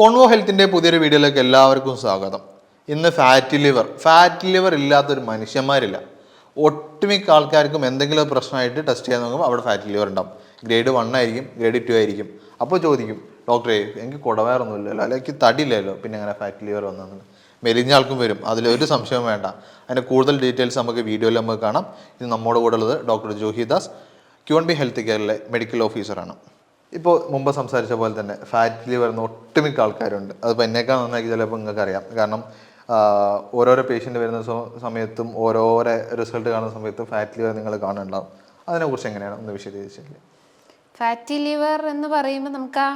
Convo ഹെൽത്തിൻ്റെ പുതിയൊരു വീഡിയോയിലേക്ക് എല്ലാവർക്കും സ്വാഗതം. ഇന്ന് ഫാറ്റി ലിവർ ഇല്ലാത്തൊരു മനുഷ്യന്മാരില്ല. ഒട്ടുമിക്ക ആൾക്കാർക്കും എന്തെങ്കിലും പ്രശ്നമായിട്ട് ടെസ്റ്റ് ചെയ്യാൻ നോക്കുമ്പോൾ അവിടെ ഫാറ്റി ലിവർ ഉണ്ടാവും. ഗ്രേഡ് 1 ആയിരിക്കും, ഗ്രേഡ് 2 ആയിരിക്കും. അപ്പോൾ ചോദിക്കും, ഡോക്ടറെ എനിക്ക് കുടവയറൊന്നും ഇല്ലല്ലോ, അല്ലെങ്കിൽ തടിയില്ലല്ലോ, പിന്നെ അങ്ങനെ ഫാറ്റി ലിവർ വന്നതെന്ന്. മെലിഞ്ഞ ആൾക്കും വരും, അതിലൊരു സംശയവും വേണ്ട. അതിൻ്റെ കൂടുതൽ ഡീറ്റെയിൽസ് നമുക്ക് വീഡിയോയിൽ നമുക്ക് കാണാം. ഇത് നമ്മുടെ കൂടെ ഉള്ളത് doctor Johi Das, Q&B health കെയറിലെ മെഡിക്കൽ ഓഫീസറാണ്. ഇപ്പോൾ മുമ്പ് സംസാരിച്ച പോലെ തന്നെ ഫാറ്റ് ലിവർ വരുന്ന ഒട്ടുമിക്ക ആൾക്കാരുണ്ട്. അതിപ്പോൾ എന്നേക്കാൾ നന്നായി ചിലപ്പോൾ നിങ്ങൾക്ക് അറിയാം. കാരണം ഓരോരോ പേഷ്യൻ്റ് വരുന്ന സമയത്തും ഓരോരോ റിസൾട്ട് കാണുന്ന സമയത്തും ഫാറ്റ് ലിവർ നിങ്ങൾ കാണുന്നുണ്ടാവും. അതിനെക്കുറിച്ച് എങ്ങനെയാണ് ഒന്ന് വിശദീകരിച്ചില്ല? ഫാറ്റി ലിവർ എന്ന് പറയുമ്പോൾ നമുക്ക് ആ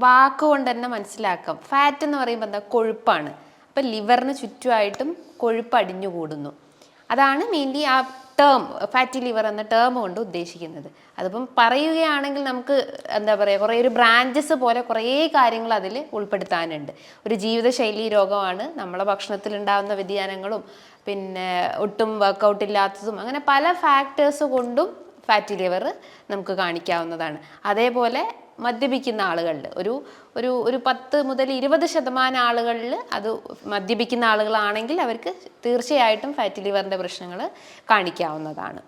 വാക്കുകൊണ്ട് തന്നെ മനസ്സിലാക്കാം. ഫാറ്റ് എന്ന് പറയുമ്പോൾ എന്താ, കൊഴുപ്പാണ്. അപ്പം ലിവറിന് ചുറ്റുമായിട്ടും കൊഴുപ്പ് അടിഞ്ഞുകൂടുന്നു. അതാണ് മെയിൻലി ആ ടേം ഫാറ്റി ലിവർ എന്ന ടേം കൊണ്ട് ഉദ്ദേശിക്കുന്നത്. അതിപ്പം പറയുകയാണെങ്കിൽ നമുക്ക് എന്താ പറയുക, കുറേ ഒരു ബ്രാഞ്ചസ് പോലെ കുറേ കാര്യങ്ങൾ അതിൽ ഉൾപ്പെടുത്താനുണ്ട്. ഒരു ജീവിതശൈലി രോഗമാണ്, നമ്മളെ ഭക്ഷണത്തിൽ ഉണ്ടാകുന്ന വ്യതിയാനങ്ങളും പിന്നെ ഒട്ടും വർക്കൗട്ട് ഇല്ലാത്തതും, അങ്ങനെ പല ഫാക്ടേഴ്സ് കൊണ്ടും ഫാറ്റി ലിവർ നമുക്ക് കാണിക്കാവുന്നതാണ്. അതേപോലെ മദ്യപിക്കുന്ന ആളുകളിൽ ഒരു 10 മുതൽ 20% ആളുകളിൽ അത് മദ്യപിക്കുന്ന ആളുകളാണെങ്കിൽ അവർക്ക് തീർച്ചയായിട്ടും ഫാറ്റി ലിവറിൻ്റെ പ്രശ്നങ്ങൾ കാണിക്കാവുന്നതാണ്.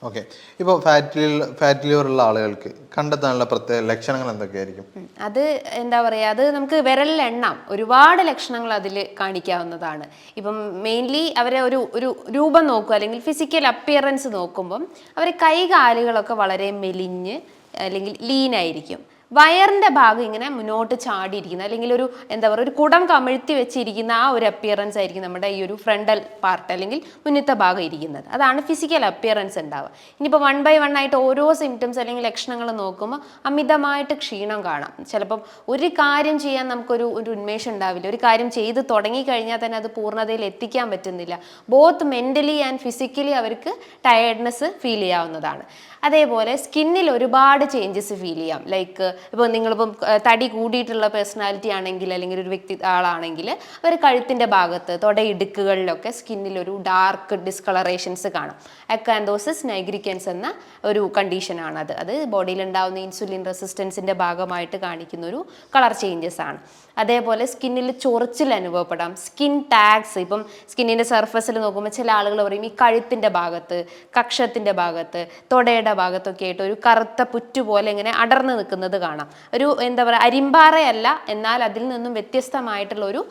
ഓക്കെ, ഇപ്പോൾ ഫാറ്റി ലിവർ ഉള്ള ആളുകൾക്ക് കണ്ടെത്താനുള്ള പ്രത്യേക ലക്ഷണങ്ങൾ എന്തൊക്കെയായിരിക്കും? അത് എന്താ പറയുക, അത് നമുക്ക് വിരലിലെണ്ണാം. ഒരുപാട് ലക്ഷണങ്ങൾ അതിൽ കാണിക്കാവുന്നതാണ്. ഇപ്പം മെയിൻലി അവരെ ഒരു രൂപം നോക്കുക, അല്ലെങ്കിൽ ഫിസിക്കൽ അപ്പിയറൻസ് നോക്കുമ്പം അവർ കൈകാലുകളൊക്കെ വളരെ മെലിഞ്ഞ് അല്ലെങ്കിൽ ലീനായിരിക്കും. വയറിൻ്റെ ഭാഗം ഇങ്ങനെ മുന്നോട്ട് ചാടിയിരിക്കുന്ന, അല്ലെങ്കിൽ ഒരു എന്താ പറയുക, ഒരു കുടം കമിഴ്ത്തി വെച്ചിരിക്കുന്ന ആ ഒരു അപ്പിയറൻസ് ആയിരിക്കും നമ്മുടെ ഈ ഒരു ഫ്രണ്ടൽ പാർട്ട് അല്ലെങ്കിൽ മുന്നത്തെ ഭാഗം ഇരിക്കുന്നത്. അതാണ് ഫിസിക്കൽ അപ്പിയറൻസ് ഉണ്ടാവുക. ഇനിയിപ്പോൾ 1 by 1 ആയിട്ട് ഓരോ സിംറ്റംസ് അല്ലെങ്കിൽ ലക്ഷണങ്ങൾ നോക്കുമ്പോൾ അമിതമായിട്ട് ക്ഷീണം കാണാം. ചിലപ്പം ഒരു കാര്യം ചെയ്യാൻ നമുക്കൊരു ഉന്മേഷം ഉണ്ടാവില്ല. ഒരു കാര്യം ചെയ്ത് തുടങ്ങിക്കഴിഞ്ഞാൽ തന്നെ അത് പൂർണ്ണതയിൽ എത്തിക്കാൻ പറ്റുന്നില്ല. ബോത്ത് മെൻ്റലി ആൻഡ് ഫിസിക്കലി അവർക്ക് ടയേർഡ്നെസ് ഫീൽ ചെയ്യാവുന്നതാണ്. അതേപോലെ സ്കിന്നിൽ ഒരുപാട് ചേഞ്ചസ് ഫീൽ ചെയ്യാം. ലൈക്ക് ഇപ്പോൾ നിങ്ങളിപ്പം തടി കൂടിയിട്ടുള്ള പേഴ്സണാലിറ്റി ആണെങ്കിൽ, അല്ലെങ്കിൽ ഒരു ആളാണെങ്കിൽ അവർ കഴുത്തിൻ്റെ ഭാഗത്ത്, തൊടയിടുക്കുകളിലൊക്കെ സ്കിന്നിൽ ഒരു ഡാർക്ക് ഡിസ്കളറേഷൻസ് കാണാം. അക്കാന്തോസിസ് നൈഗ്രിക്കൻസ് എന്ന ഒരു കണ്ടീഷനാണത്. അത് ബോഡിയിൽ ഉണ്ടാകുന്ന ഇൻസുലിൻ റെസിസ്റ്റൻസിൻ്റെ ഭാഗമായിട്ട് കാണിക്കുന്ന ഒരു കളർ ചേഞ്ചസ് ആണ്. അതേപോലെ സ്കിന്നിൽ ചൊറിച്ചിൽ അനുഭവപ്പെടാം. സ്കിൻ ടാഗ്സ്, ഇപ്പം സ്കിന്നിൻ്റെ സർഫസിൽ നോക്കുമ്പോൾ ചില ആളുകൾ പറയും ഈ കഴുത്തിൻ്റെ ഭാഗത്ത്, കക്ഷത്തിൻ്റെ ഭാഗത്ത്, തൊടയുടെ ഭാഗത്തൊക്കെ ആയിട്ട് ഒരു കറുത്ത പുറ്റു പോലെ ഇങ്ങനെ അടർന്നു നിൽക്കുന്നത് കാണാം. ഒരു എന്താ പറയുക, അരിമ്പാറയല്ല, എന്നാൽ അതിൽ നിന്നും വ്യത്യസ്തമായിട്ടുള്ള ഒരു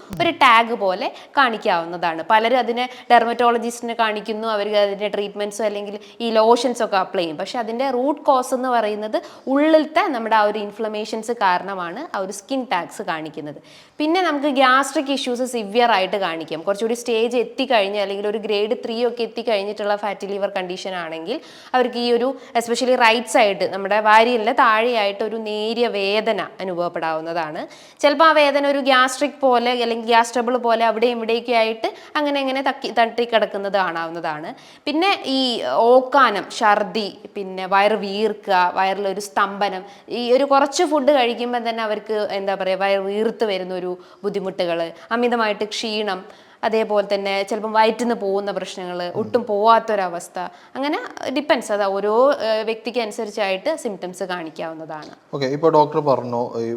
ടാഗ് പോലെ കാണിക്കാവുന്നതാണ്. പലരും അതിനെ ഡെർമറ്റോളജിസ്റ്റിനെ കാണിക്കുന്നു, അവർക്ക് അതിൻ്റെ ട്രീറ്റ്മെൻറ്റ്സോ അല്ലെങ്കിൽ ഈ ലോഷൻസ് ഒക്കെ അപ്ലൈ ചെയ്യും. പക്ഷെ അതിൻ്റെ റൂട്ട് കോസ് എന്ന് പറയുന്നത് ഉള്ളിലത്തെ നമ്മുടെ ആ ഒരു ഇൻഫ്ലമേഷൻസ് കാരണമാണ് ആ ഒരു സ്കിൻ ടാഗ്സ് കാണിക്കുന്നത്. പിന്നെ നമുക്ക് ഗ്യാസ്ട്രിക് ഇഷ്യൂസ് സിവിയർ ആയിട്ട് കാണിക്കാം. കുറച്ചുകൂടി സ്റ്റേജ് എത്തിക്കഴിഞ്ഞ്, അല്ലെങ്കിൽ ഒരു ഗ്രേഡ് 3 ഒക്കെ എത്തിക്കഴിഞ്ഞിട്ടുള്ള ഫാറ്റി ലിവർ കണ്ടീഷൻ ആണെങ്കിൽ അവർക്ക് ഈ ഒരു എസ്പെഷ്യലി റൈറ്റ് സൈഡ് നമ്മുടെ വാരിയലിൻ്റെ താഴെയായിട്ട് ഒരു നേരിയ വേദന അനുഭവപ്പെടാവുന്നതാണ്. ചിലപ്പോൾ ആ വേദന ഒരു ഗ്യാസ്ട്രിക് പോലെ അല്ലെങ്കിൽ ഗ്യാസ് ട്രബിൾ പോലെ അവിടെയും ഇവിടെയൊക്കെ ആയിട്ട് അങ്ങനെ തട്ടിക്കിടക്കുന്നത് കാണാവുന്നതാണ്. പിന്നെ ഈ ഓക്കാനം, ഛർദി, പിന്നെ വയറ് വീർക്കുക, വയറിലൊരു സ്തംഭനം, ഈ ഒരു കുറച്ച് ഫുഡ് കഴിക്കുമ്പോൾ തന്നെ അവർക്ക് എന്താ പറയുക, വയറ് വീർത്ത് വരുന്ന ഒരു ബുദ്ധിമുട്ടുകൾ, അമിതമായിട്ട് ക്ഷീണം, അതേപോലെ തന്നെ ചിലപ്പം വയറ്റിന്ന് പോകുന്ന പ്രശ്നങ്ങൾ, ഒട്ടും പോവാത്തൊരവസ്ഥ, അങ്ങനെ ഡിപ്പെൻസ്. അത് ഓരോ വ്യക്തിക്ക് അനുസരിച്ചായിട്ട് സിംറ്റംസ് കാണിക്കാവുന്നതാണ്. ഓക്കെ, ഇപ്പോൾ ഡോക്ടർ പറഞ്ഞു ഈ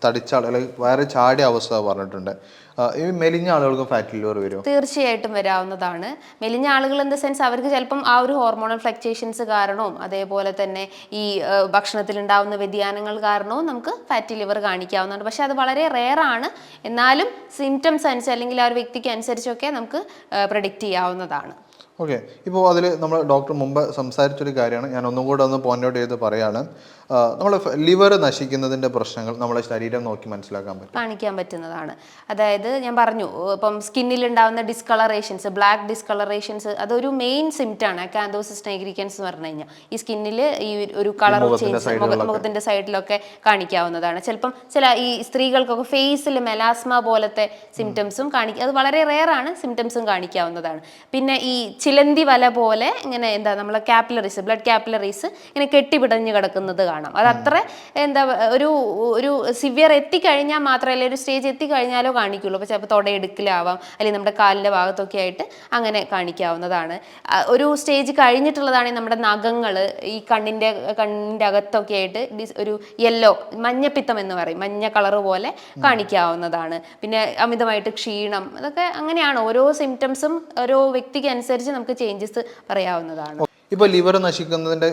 തടിച്ച അല്ലെങ്കിൽ വയറ് ചാടിയ അവസ്ഥ പറഞ്ഞിട്ടുണ്ട്. ഈ മെലിഞ്ഞ ആളുകൾക്ക് ഫാറ്റി ലിവർ വരുമോ? തീർച്ചയായിട്ടും വരാവുന്നതാണ്. മെലിഞ്ഞ ആളുകൾ ഇൻ ദ സെൻസ് അവർക്ക് ചിലപ്പം ആ ഒരു ഹോർമോണൽ ഫ്ലക്ച്വേഷൻസ് കാരണവും അതേപോലെ തന്നെ ഈ ഭക്ഷണത്തിൽ ഉണ്ടാകുന്ന വ്യതിയാനങ്ങൾ കാരണവും നമുക്ക് ഫാറ്റി ലിവർ കാണിക്കാവുന്നതാണ്. പക്ഷെ അത് വളരെ റെയർ ആണ്. എന്നാലും സിംറ്റംസ് അനുസരിച്ച് അല്ലെങ്കിൽ ആ ഒരു വ്യക്തിക്ക് അനുസരിച്ചൊക്കെ നമുക്ക് പ്രെഡിക്റ്റ് ചെയ്യാവുന്നതാണ്. ഓക്കെ, ഇപ്പോൾ അതിൽ നമ്മൾ ഡോക്ടർ മുമ്പ് സംസാരിച്ചൊരു കാര്യമാണ്, ഞാൻ ഒന്നും കൂടെ ഒന്ന് പോയിന്റ് ഔട്ട് ചെയ്ത് പറയാണ്. നമ്മൾ ലിവർ നശിക്കുന്നതിൻ്റെ പ്രശ്നങ്ങൾ നമ്മളെ ശരീരം നോക്കി കാണിക്കാൻ പറ്റുന്നതാണ്. അതായത് ഞാൻ പറഞ്ഞു, ഇപ്പം സ്കിന്നിൽ ഉണ്ടാകുന്ന ഡിസ്കളറേഷൻസ്, ബ്ലാക്ക് ഡിസ്കളറേഷൻസ്, അതൊരു മെയിൻ സിംറ്റമാണ് അക്കാന്തോസിസ് നൈഗ്രിക്കൻസ് എന്ന് പറഞ്ഞു കഴിഞ്ഞാൽ. ഈ സ്കിന്നിൽ ഈ ഒരു കളർ ചേഞ്ച് മുഖത്തിൻ്റെ സൈഡിലൊക്കെ കാണിക്കാവുന്നതാണ്. ചിലപ്പം ഈ സ്ത്രീകൾക്കൊക്കെ ഫേസിൽ മെലാസ്മ പോലത്തെ സിംറ്റംസും അത് വളരെ റെയർ ആണ്, സിംറ്റംസും കാണിക്കാവുന്നതാണ്. പിന്നെ ഈ ചിലന്തി വല പോലെ ഇങ്ങനെ എന്താ നമ്മളെ കാപ്പിലറീസ്, ബ്ലഡ് കാപ്പിലറീസ് ഇങ്ങനെ കെട്ടിപിടഞ്ഞ് കിടക്കുന്നത് കാണാം. അത് അത്ര എന്താ ഒരു ഒരു സിവിയർ എത്തിക്കഴിഞ്ഞാൽ മാത്രമല്ല, ഒരു സ്റ്റേജ് എത്തിക്കഴിഞ്ഞാലോ കാണിക്കുള്ളൂ. അപ്പോൾ ചിലപ്പോൾ തുടയെടുക്കലാവാം, അല്ലെങ്കിൽ നമ്മുടെ കാലിൻ്റെ ഭാഗത്തൊക്കെ ആയിട്ട് അങ്ങനെ കാണിക്കാവുന്നതാണ്. ഒരു സ്റ്റേജ് കഴിഞ്ഞിട്ടുള്ളതാണെങ്കിൽ നമ്മുടെ നഖങ്ങൾ ഈ കണ്ണിൻ്റെ അകത്തൊക്കെ ആയിട്ട് ഒരു യെല്ലോ, മഞ്ഞപ്പിത്തം എന്ന് പറയും, മഞ്ഞ കളറ് പോലെ കാണിക്കാവുന്നതാണ്. പിന്നെ അമിതമായിട്ട് ക്ഷീണം, അതൊക്കെ അങ്ങനെയാണ്. ഓരോ സിംറ്റംസും ഓരോ വ്യക്തിക്ക് അനുസരിച്ച് നമുക്ക് ചേഞ്ചസ് പറയാവുന്നതാണ്. ഇപ്പോൾ ലിവർ നശിക്കുന്നതിൻ്റെ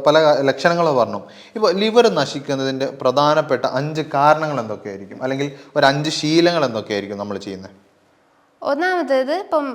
പല ലക്ഷണങ്ങൾ പറഞ്ഞു. ഇപ്പോൾ ലിവർ നശിക്കുന്നതിൻ്റെ പ്രധാനപ്പെട്ട 5 കാരണങ്ങൾ എന്തൊക്കെയായിരിക്കും, അല്ലെങ്കിൽ ഒരു 5 ശീലങ്ങൾ എന്തൊക്കെയായിരിക്കും നമ്മൾ ചെയ്യുന്നത്? ഒന്നാമത്തേത് ഇപ്പം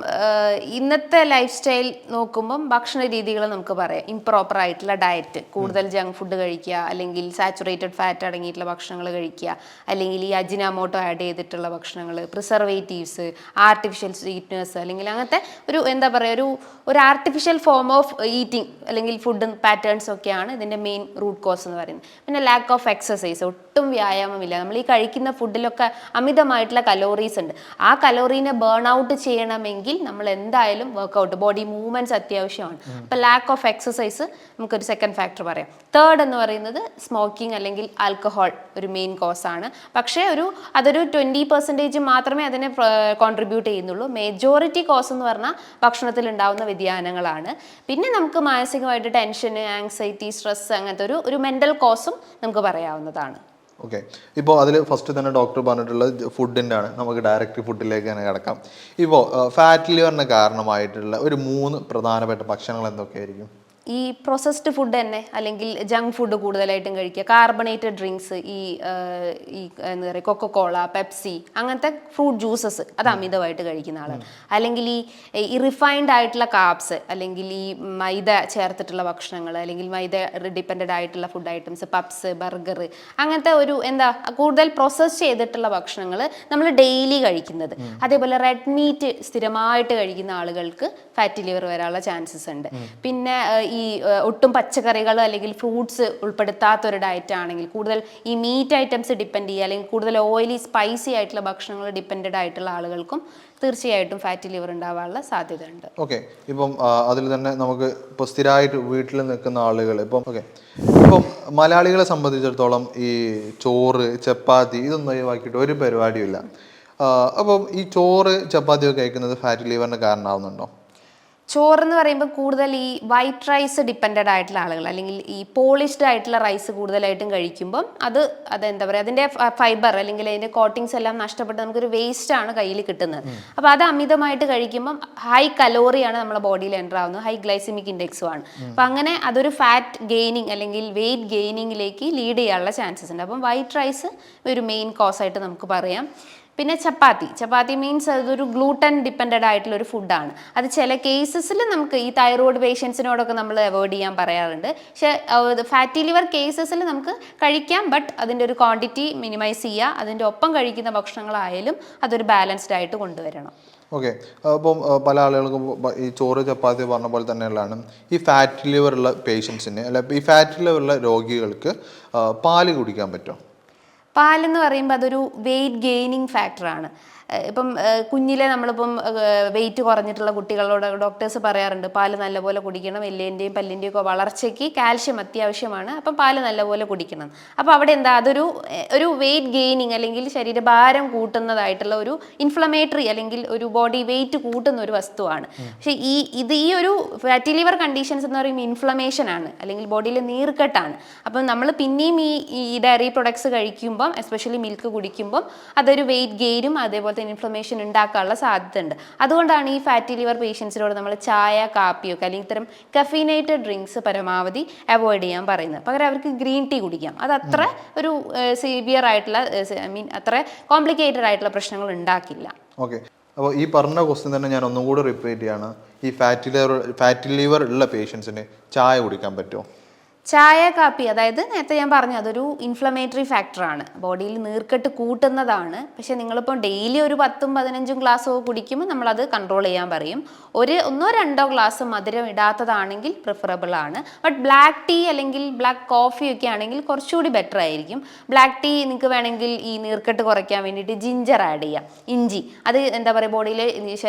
ഇന്നത്തെ ലൈഫ് സ്റ്റൈൽ നോക്കുമ്പം ഭക്ഷണ രീതികൾ നമുക്ക് പറയാം. ഇംപ്രോപ്പർ ആയിട്ടുള്ള ഡയറ്റ്, കൂടുതൽ ജങ്ക് ഫുഡ് കഴിക്കുക, അല്ലെങ്കിൽ സാച്ചുറേറ്റഡ് ഫാറ്റ് അടങ്ങിയിട്ടുള്ള ഭക്ഷണങ്ങൾ കഴിക്കുക, അല്ലെങ്കിൽ ഈ അജിനാമോട്ടോ ആഡ് ചെയ്തിട്ടുള്ള ഭക്ഷണങ്ങൾ, പ്രിസർവേറ്റീവ്സ്, ആർട്ടിഫിഷ്യൽ സ്വീറ്റ്നസ്, അല്ലെങ്കിൽ അങ്ങനത്തെ ഒരു എന്താ പറയുക ഒരു ആർട്ടിഫിഷ്യൽ ഫോം ഓഫ് ഈറ്റിംഗ് അല്ലെങ്കിൽ ഫുഡ് പാറ്റേൺസ് ഒക്കെയാണ് ഇതിൻ്റെ മെയിൻ റൂട്ട് കോസ് എന്ന് പറയുന്നത്. പിന്നെ ലാക്ക് ഓഫ് എക്സസൈസ്, ഒട്ടും വ്യായാമമില്ല. നമ്മൾ ഈ കഴിക്കുന്ന ഫുഡിലൊക്കെ അമിതമായിട്ടുള്ള കലോറീസ് ഉണ്ട്. ആ കലോറീനെ ബേൺ ഔട്ട് ചെയ്യണമെങ്കിൽ നമ്മൾ എന്തായാലും വർക്കൗട്ട്, ബോഡി മൂവ്മെന്റ്സ് അത്യാവശ്യമാണ്. അപ്പോൾ ലാക്ക് ഓഫ് എക്സസൈസ് നമുക്കൊരു സെക്കൻഡ് ഫാക്ടർ പറയാം. തേർഡ് എന്ന് പറയുന്നത് സ്മോക്കിംഗ് അല്ലെങ്കിൽ ആൽക്കഹോൾ ഒരു മെയിൻ കോസ് ആണ്. പക്ഷേ അതൊരു 20% മാത്രമേ അതിനെ കോൺട്രിബ്യൂട്ട് ചെയ്യുന്നുള്ളൂ. മേജോറിറ്റി കോസ് എന്ന് പറഞ്ഞാൽ ഭക്ഷണത്തിൽ ഉണ്ടാവുന്ന വ്യതിയാനങ്ങളാണ്. പിന്നെ നമുക്ക് മാനസികമായിട്ട് ടെൻഷന്, ആങ്സൈറ്റി, സ്ട്രെസ്, അങ്ങനത്തെ ഒരു മെന്റൽ കോസും നമുക്ക് പറയാവുന്നതാണ്. ഓക്കെ, ഇപ്പോൾ അതിൽ ഫസ്റ്റ് തന്നെ ഡോക്ടർ പറഞ്ഞിട്ടുള്ളത് ഫുഡിൻ്റെ ആണ്. നമുക്ക് ഡയറക്റ്റ് ഫുഡിലേക്ക് തന്നെ കിടക്കാം. ഇപ്പോൾ ഫാറ്റ് ലിവറിന് കാരണമായിട്ടുള്ള ഒരു 3 പ്രധാനപ്പെട്ട ഭക്ഷണങ്ങൾ എന്തൊക്കെയായിരിക്കും? ഈ പ്രോസസ്ഡ് ഫുഡ് തന്നെ, അല്ലെങ്കിൽ ജങ്ക് ഫുഡ് കൂടുതലായിട്ടും കഴിക്കുക, കാർബണേറ്റഡ് ഡ്രിങ്ക്സ്, ഈ എന്താ പറയുക കൊക്കോകോള, പെപ്സി, അങ്ങനത്തെ ഫ്രൂട്ട് ജ്യൂസസ് അത് അമിതമായിട്ട് കഴിക്കുന്ന ആളാണ്. അല്ലെങ്കിൽ ഈ റിഫൈൻഡ് ആയിട്ടുള്ള കാർബ്സ്, അല്ലെങ്കിൽ ഈ മൈദ ചേർത്തിട്ടുള്ള ഭക്ഷണങ്ങൾ, അല്ലെങ്കിൽ മൈദ ഡിപ്പെൻഡഡ് ആയിട്ടുള്ള ഫുഡ് ഐറ്റംസ്, പപ്സ്, ബർഗർ, അങ്ങനത്തെ ഒരു എന്താ കൂടുതൽ പ്രോസസ് ചെയ്തിട്ടുള്ള ഭക്ഷണങ്ങൾ നമ്മൾ ഡെയിലി കഴിക്കുന്നത്. അതേപോലെ റെഡ് മീറ്റ് സ്ഥിരമായിട്ട് കഴിക്കുന്ന ആളുകൾക്ക് ഫാറ്റി ലിവർ വരാനുള്ള ചാൻസസ് ഉണ്ട്. പിന്നെ ഈ ഒട്ടും പച്ചക്കറികൾ അല്ലെങ്കിൽ ഫ്രൂട്ട്സ് ഉൾപ്പെടുത്താത്തൊരു ഡയറ്റ് ആണെങ്കിൽ, കൂടുതൽ ഈ മീറ്റ് ഐറ്റംസ് ഡിപ്പെൻഡ് ചെയ്യുക, അല്ലെങ്കിൽ കൂടുതൽ ഓയിലി സ്പൈസി ആയിട്ടുള്ള ഭക്ഷണങ്ങൾ ഡിപ്പെൻഡഡ് ആയിട്ടുള്ള ആളുകൾക്കും തീർച്ചയായിട്ടും ഫാറ്റി ലിവർ ഉണ്ടാവാനുള്ള സാധ്യത ഉണ്ട്. ഓക്കെ, ഇപ്പം അതിൽ തന്നെ നമുക്ക് ഇപ്പോൾ സ്ഥിരമായിട്ട് വീട്ടിൽ നിൽക്കുന്ന ആളുകൾ ഇപ്പം മലയാളികളെ സംബന്ധിച്ചിടത്തോളം ഈ ചോറ്, ചപ്പാത്തി ഇതൊന്നും ഒഴിവാക്കിയിട്ട് ഒരു പരിപാടിയില്ല. അപ്പം ഈ ചോറ്, ചപ്പാത്തിയൊക്കെ കഴിക്കുന്നത് ഫാറ്റി ലിവറിന് കാരണമാവുന്നുണ്ടോ? ചോറെന്ന് പറയുമ്പോൾ കൂടുതൽ ഈ വൈറ്റ് റൈസ് ഡിപ്പെൻഡഡ് ആയിട്ടുള്ള ആളുകൾ, അല്ലെങ്കിൽ ഈ പോളിഷ്ഡ് ആയിട്ടുള്ള റൈസ് കൂടുതലായിട്ടും കഴിക്കുമ്പം അതെന്താ പറയുക, അതിൻ്റെ ഫൈബർ അല്ലെങ്കിൽ അതിൻ്റെ കോട്ടിങ്സ് എല്ലാം നഷ്ടപ്പെട്ട് നമുക്കൊരു വേസ്റ്റ് ആണ് കയ്യിൽ കിട്ടുന്നത്. അപ്പോൾ അത് അമിതമായിട്ട് കഴിക്കുമ്പം ഹൈ കലോറിയാണ് നമ്മുടെ ബോഡിയിൽ എൻ്റർ ആവുന്നത്, ഹൈ ഗ്ലൈസിമിക് ഇൻഡെക്സും ആണ്. അപ്പം അങ്ങനെ അതൊരു ഫാറ്റ് ഗെയിനിങ് അല്ലെങ്കിൽ വെയിറ്റ് ഗെയിനിങ്ങിലേക്ക് ലീഡ് ചെയ്യാനുള്ള ചാൻസസ് ഉണ്ട്. അപ്പം വൈറ്റ് റൈസ് ഒരു മെയിൻ കോസായിട്ട് നമുക്ക് പറയാം. പിന്നെ ചപ്പാത്തി മീൻസ് അതൊരു ഗ്ലൂട്ടൻ ഡിപ്പെൻഡഡ് ആയിട്ടുള്ള ഒരു ഫുഡാണ്. അത് ചില കേസസിൽ നമുക്ക് ഈ തൈറോയ്ഡ് പേഷ്യൻസിനോടൊക്കെ നമ്മൾ അവോയ്ഡ് ചെയ്യാൻ പറയാറുണ്ട്. പക്ഷേ ഫാറ്റി ലിവർ കേസസിൽ നമുക്ക് കഴിക്കാം, ബട്ട് അതിൻ്റെ ഒരു ക്വാണ്ടിറ്റി മിനിമൈസ് ചെയ്യുക. അതിൻ്റെ ഒപ്പം കഴിക്കുന്ന ഭക്ഷണങ്ങളായാലും അതൊരു ബാലൻസ്ഡ് ആയിട്ട് കൊണ്ടുവരണം. ഓക്കെ, അപ്പം പല ആളുകൾക്കും ഈ ചോറ്, ചപ്പാത്തി പറഞ്ഞ പോലെ തന്നെയുള്ളതാണ് ഈ ഫാറ്റി ലിവർ ഉള്ള പേഷ്യൻസിന്, അല്ല ഈ ഫാറ്റി ലിവർ ഉള്ള രോഗികൾക്ക് പാല് കുടിക്കാൻ പറ്റുമോ? പാലെന്ന് പറയുമ്പോൾ അതൊരു വെയിറ്റ് ഗെയിനിങ് ഫാക്ടറാണ്. ഇപ്പം കുഞ്ഞിലെ നമ്മളിപ്പം വെയിറ്റ് കുറഞ്ഞിട്ടുള്ള കുട്ടികളോട് ഡോക്ടേഴ്സ് പറയാറുണ്ട് പാല് നല്ലപോലെ കുടിക്കണം, എല്ലിൻ്റെയും പല്ലിൻ്റെയും ഒക്കെ വളർച്ചയ്ക്ക് കാൽഷ്യം അത്യാവശ്യമാണ്, അപ്പം പാല് നല്ലപോലെ കുടിക്കണം. അപ്പോൾ അവിടെ എന്താ ഒരു വെയിറ്റ് ഗെയിനിങ് അല്ലെങ്കിൽ ശരീരഭാരം കൂട്ടുന്നതായിട്ടുള്ള ഒരു ഇൻഫ്ലമേറ്ററി അല്ലെങ്കിൽ ഒരു ബോഡി വെയിറ്റ് കൂട്ടുന്ന ഒരു വസ്തുവാണ്. പക്ഷേ ഈ ഒരു ഫാറ്റി ലിവർ കണ്ടീഷൻസ് എന്ന് പറയുമ്പോൾ ഇൻഫ്ലമേഷൻ ആണ്, അല്ലെങ്കിൽ ബോഡിയിൽ നീർക്കെട്ടാണ്. അപ്പം നമ്മൾ പിന്നെയും ഈ ഡയറി പ്രൊഡക്ട്സ് കഴിക്കുമ്പം, എസ്പെഷ്യലി മിൽക്ക് കുടിക്കുമ്പം അതൊരു വെയിറ്റ് ഗെയിനും അതേപോലെ ഇൻഫ്ലമേഷൻ ഉണ്ടാക്കാനുള്ള സാധ്യത ഉണ്ട്. അതുകൊണ്ടാണ് ഈ ഫാറ്റി ലിവർ പേഷ്യൻസിനോട് നമ്മൾ ചായ, കാപ്പിയൊക്കെ അല്ലെങ്കിൽ ഇത്തരം കഫീനേറ്റഡ് ഡ്രിങ്ക്സ് പരമാവധി അവോയ്ഡ് ചെയ്യാൻ പറയുന്നത്. പകരം അവർക്ക് ഗ്രീൻ ടീ കുടിക്കാം. അത് അത്ര ഒരു സിവിയർ ആയിട്ടുള്ള അത്ര കോംപ്ലിക്കേറ്റഡ് ആയിട്ടുള്ള പ്രശ്നങ്ങൾ ഉണ്ടാക്കില്ല. ഓക്കെ, അപ്പോൾ ഈ പറഞ്ഞ ക്വസ്റ്റ്യൻ തന്നെ ഞാൻ ഒന്നും കൂടി റിപ്പീറ്റ് ചെയ്യാണ്. ഈ ഫാറ്റി ലിവർ ഉള്ള പേഷ്യൻസിന് ചായ കുടിക്കാൻ പറ്റുമോ? ചായ കാപ്പി അതായത് നേരത്തെ ഞാൻ പറഞ്ഞു അതൊരു ഇൻഫ്ലമേറ്ററി ഫാക്ടറാണ്, ബോഡിയിൽ നീർക്കെട്ട് കൂട്ടുന്നതാണ്. പക്ഷെ നിങ്ങളിപ്പോൾ ഡെയിലി ഒരു 10-15 ഗ്ലാസ് കുടിക്കുമ്പോൾ നമ്മളത് കൺട്രോൾ ചെയ്യാൻ പറയും. ഒരു 1-2 ഗ്ലാസ് മധുരം ഇടാത്തതാണെങ്കിൽ പ്രിഫറബിൾ ആണ്. ബട്ട് ബ്ലാക്ക് ടീ അല്ലെങ്കിൽ ബ്ലാക്ക് കോഫി ഒക്കെ ആണെങ്കിൽ കുറച്ചുകൂടി ബെറ്റർ ആയിരിക്കും. ബ്ലാക്ക് ടീ നിങ്ങൾക്ക് വേണമെങ്കിൽ ഈ നീർക്കെട്ട് കുറയ്ക്കാൻ വേണ്ടിയിട്ട് ജിഞ്ചർ ആഡ് ചെയ്യാം, ഇഞ്ചി. അത് എന്താ പറയുക, ബോഡിയിലെ